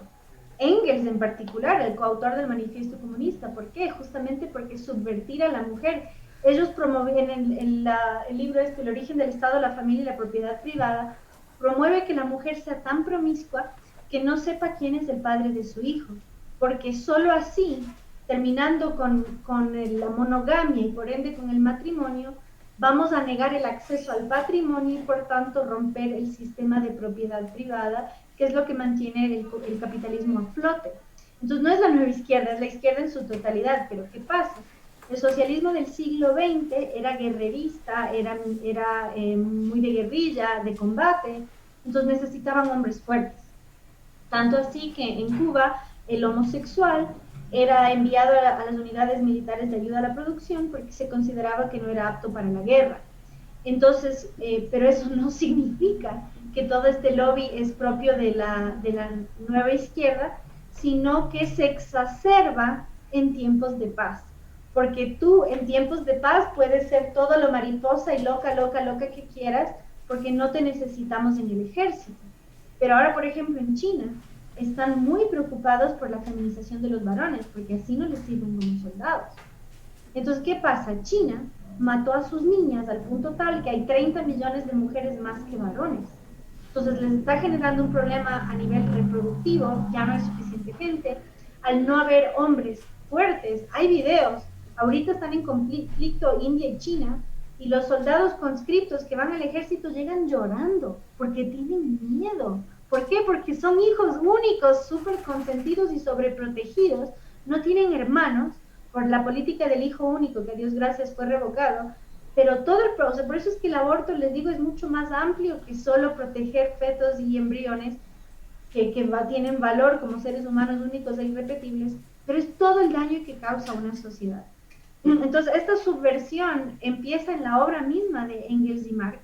Engels en particular, el coautor del Manifiesto Comunista. ¿Por qué? Justamente porque subvertir a la mujer. Ellos promueven el libro El origen del Estado, la familia y la propiedad privada, promueve que la mujer sea tan promiscua que no sepa quién es el padre de su hijo, porque solo así, terminando con la monogamia y por ende con el matrimonio, vamos a negar el acceso al patrimonio y por tanto romper el sistema de propiedad privada, que es lo que mantiene el capitalismo a flote. Entonces no es la nueva izquierda, es la izquierda en su totalidad, pero ¿qué pasa? El socialismo del siglo XX era guerrerista, era muy de guerrilla, de combate, entonces necesitaban hombres fuertes. Tanto así que en Cuba el homosexual era enviado a las unidades militares de ayuda a la producción porque se consideraba que no era apto para la guerra. Entonces, pero eso no significa que todo este lobby es propio de la nueva izquierda, sino que se exacerba en tiempos de paz. Porque tú en tiempos de paz puedes ser todo lo mariposa y loca que quieras, porque no te necesitamos en el ejército. Pero ahora, por ejemplo, en China, están muy preocupados por la feminización de los varones, porque así no les sirven como soldados. Entonces, ¿qué pasa? China mató a sus niñas al punto tal que hay 30 millones de mujeres más que varones. Entonces, les está generando un problema a nivel reproductivo, ya no hay suficiente gente. Al no haber hombres fuertes, hay videos, ahorita están en conflicto India y China, y los soldados conscriptos que van al ejército llegan llorando, porque tienen miedo. ¿Por qué? Porque son hijos únicos, súper consentidos y sobreprotegidos, no tienen hermanos, por la política del hijo único, que a Dios gracias fue revocado, pero todo el proceso, por eso es que el aborto, les digo, es mucho más amplio que solo proteger fetos y embriones que tienen valor como seres humanos únicos e irrepetibles, pero es todo el daño que causa una sociedad. Entonces, esta subversión empieza en la obra misma de Engels y Marx.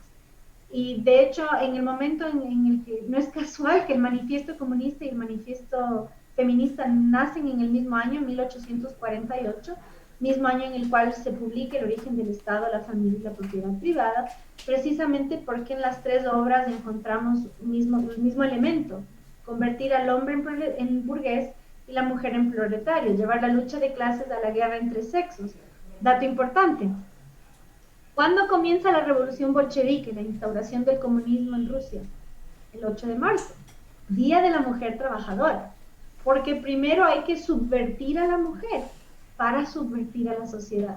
Y de hecho, en el momento en el que no es casual que el Manifiesto Comunista y el Manifiesto Feminista nacen en el mismo año, 1848, mismo año en el cual se publica El origen del Estado, la familia y la propiedad privada, precisamente porque en las tres obras encontramos el mismo elemento: convertir al hombre en burgués y la mujer en proletario, llevar la lucha de clases a la guerra entre sexos. Dato importante: ¿cuándo comienza la revolución bolchevique, la instauración del comunismo en Rusia? El 8 de marzo, Día de la Mujer Trabajadora, porque primero hay que subvertir a la mujer para subvertir a la sociedad.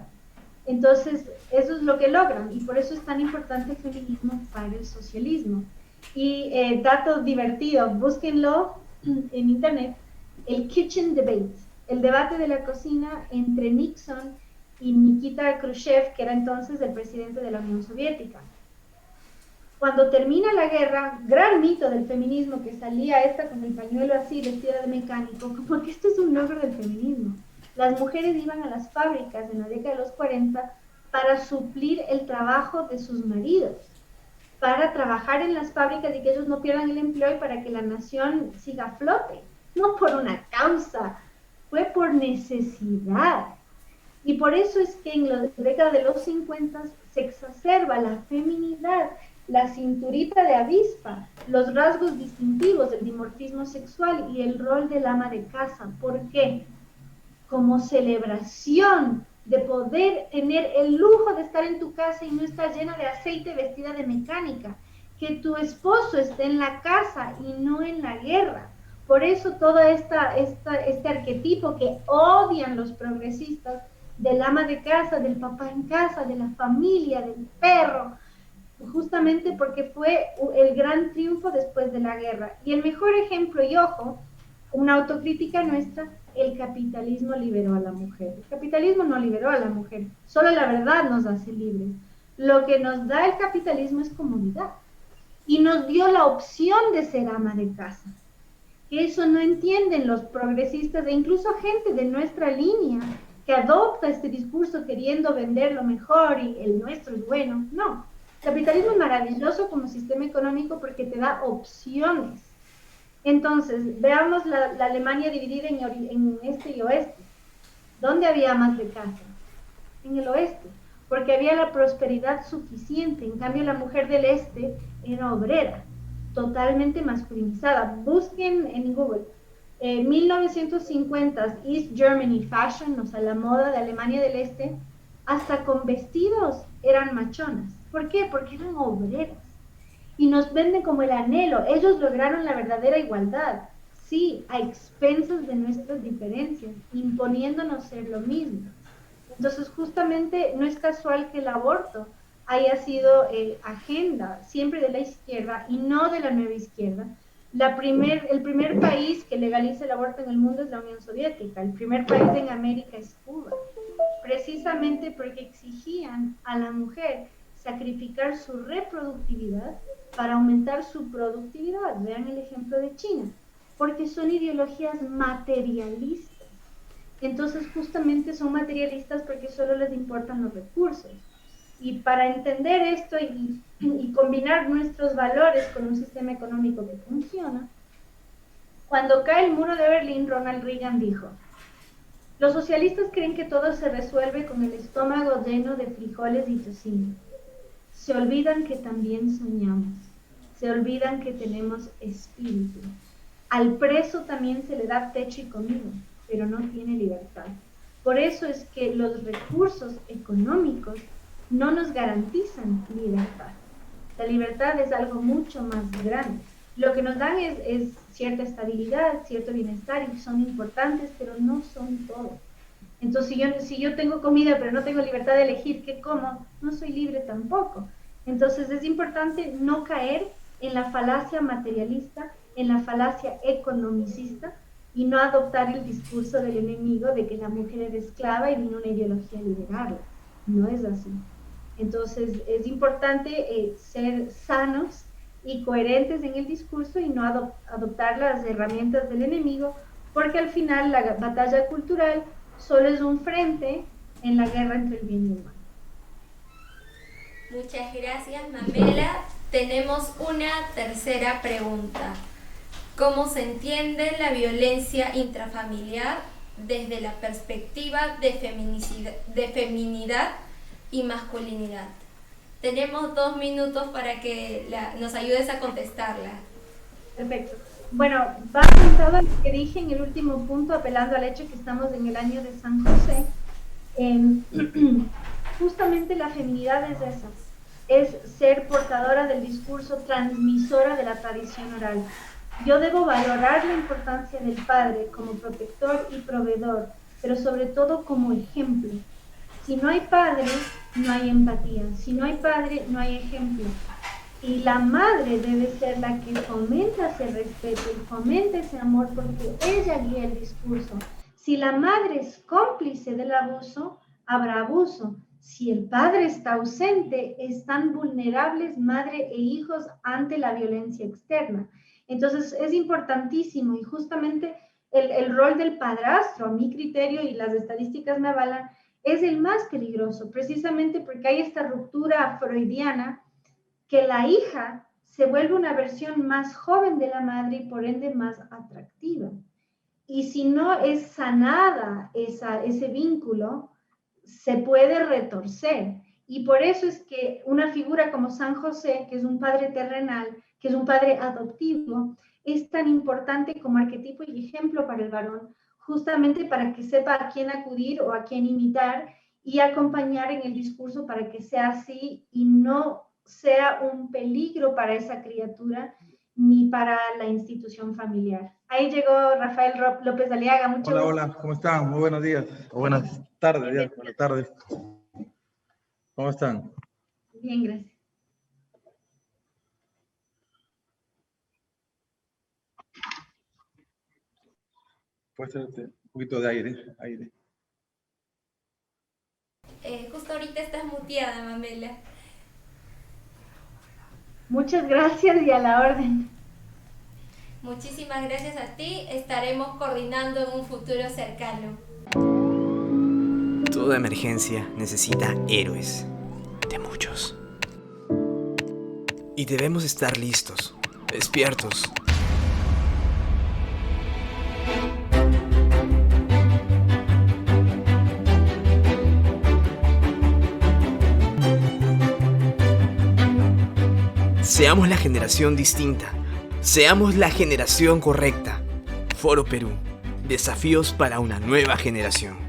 Entonces, eso es lo que logran, y por eso es tan importante el feminismo para el socialismo. Y dato divertido, búsquenlo en internet, el Kitchen Debate, el debate de la cocina entre Nixon y Nikita Khrushchev, que era entonces el presidente de la Unión Soviética. Cuando termina la guerra, gran mito del feminismo, que salía esta con el pañuelo así, vestida de mecánico, como que esto es un logro del feminismo. Las mujeres iban a las fábricas en la década de los 40 para suplir el trabajo de sus maridos, para trabajar en las fábricas y que ellos no pierdan el empleo y para que la nación siga a flote. No por una causa, fue por necesidad. Y por eso es que en la década de los 50 se exacerba la feminidad, la cinturita de avispa, los rasgos distintivos del dimorfismo sexual y el rol del ama de casa. ¿Por qué? Como celebración de poder tener el lujo de estar en tu casa y no estar llena de aceite vestida de mecánica, que tu esposo esté en la casa y no en la guerra. Por eso todo este arquetipo que odian los progresistas del ama de casa, del papá en casa, de la familia, del perro, justamente porque fue el gran triunfo después de la guerra. Y el mejor ejemplo, y ojo, una autocrítica nuestra, el capitalismo liberó a la mujer. El capitalismo no liberó a la mujer, solo la verdad nos hace libres. Lo que nos da el capitalismo es comodidad y nos dio la opción de ser ama de casa. Eso no entienden los progresistas e incluso gente de nuestra línea que adopta este discurso queriendo vender lo mejor y el nuestro es bueno. No, el capitalismo es maravilloso como sistema económico porque te da opciones. Entonces, veamos la Alemania dividida en este y oeste. ¿Dónde había más de casa? En el oeste, porque había la prosperidad suficiente. En cambio, la mujer del este era obrera, totalmente masculinizada. Busquen en Google 1950 East Germany Fashion, o sea, la moda de Alemania del Este, hasta con vestidos eran machonas. ¿Por qué? Porque eran obreras. Y nos venden como el anhelo. Ellos lograron la verdadera igualdad, sí, a expensas de nuestras diferencias, imponiéndonos ser lo mismo. Entonces, justamente no es casual que el aborto haya sido agenda siempre de la izquierda y no de la nueva izquierda. El primer país que legaliza el aborto en el mundo es la Unión Soviética. El primer país en América es Cuba, precisamente porque exigían a la mujer sacrificar su reproductividad para aumentar su productividad. Vean el ejemplo de China, porque son ideologías materialistas. Entonces justamente son materialistas porque solo les importan los recursos. Y para entender esto y combinar nuestros valores con un sistema económico que funciona, cuando cae el muro de Berlín, Ronald Reagan dijo: los socialistas creen que todo se resuelve con el estómago lleno de frijoles y tocino. Se olvidan que también soñamos, se olvidan que tenemos espíritu. Al preso también se le da techo y comida, pero no tiene libertad. Por eso es que los recursos económicos no nos garantizan libertad. La libertad es algo mucho más grande. Lo que nos dan es cierta estabilidad, cierto bienestar, y son importantes, pero no son todo. Entonces, si yo tengo comida, pero no tengo libertad de elegir qué como, no soy libre tampoco. Entonces, es importante no caer en la falacia materialista, en la falacia economicista, y no adoptar el discurso del enemigo de que la mujer era esclava y vino una ideología a liberarla. No es así. Entonces, es importante ser sanos y coherentes en el discurso y no adoptar las herramientas del enemigo, porque al final la batalla cultural solo es un frente en la guerra entre el bien y el mal. Muchas gracias, Mamela. Tenemos una tercera pregunta. ¿Cómo se entiende la violencia intrafamiliar desde la perspectiva de feminidad y masculinidad? Tenemos 2 minutos para que nos ayudes a contestarla. Perfecto. Bueno, va apuntado a lo que dije en el último punto, apelando al hecho que estamos en el año de San José. Justamente la feminidad es esa, es ser portadora del discurso, transmisora de la tradición oral. Yo debo valorar la importancia del padre como protector y proveedor, pero sobre todo como ejemplo. Si no hay padre, no hay empatía. Si no hay padre, no hay ejemplo. Y la madre debe ser la que fomenta ese respeto y fomenta ese amor, porque ella guía el discurso. Si la madre es cómplice del abuso, habrá abuso. Si el padre está ausente, están vulnerables madre e hijos ante la violencia externa. Entonces es importantísimo, y justamente el rol del padrastro, a mi criterio, y las estadísticas me avalan, es el más peligroso, precisamente porque hay esta ruptura freudiana que la hija se vuelve una versión más joven de la madre y por ende más atractiva. Y si no es sanada ese vínculo, se puede retorcer. Y por eso es que una figura como San José, que es un padre terrenal, que es un padre adoptivo, es tan importante como arquetipo y ejemplo para el varón, justamente para que sepa a quién acudir o a quién imitar y acompañar en el discurso para que sea así y no sea un peligro para esa criatura ni para la institución familiar. Ahí llegó Rafael López Aliaga. Mucho Hola, gusto. hola, ¿cómo están? Muy buenos días, o buenas tardes, ya, buenas tardes. ¿Cómo están? Bien, gracias. Puede ser un poquito de aire. Justo ahorita estás muteada, Mamelia. Muchas gracias y a la orden. Muchísimas gracias a ti. Estaremos coordinando en un futuro cercano. Toda emergencia necesita héroes, de muchos. Y debemos estar listos, despiertos. Seamos la generación distinta. Seamos la generación correcta. Foro Perú. Desafíos para una nueva generación.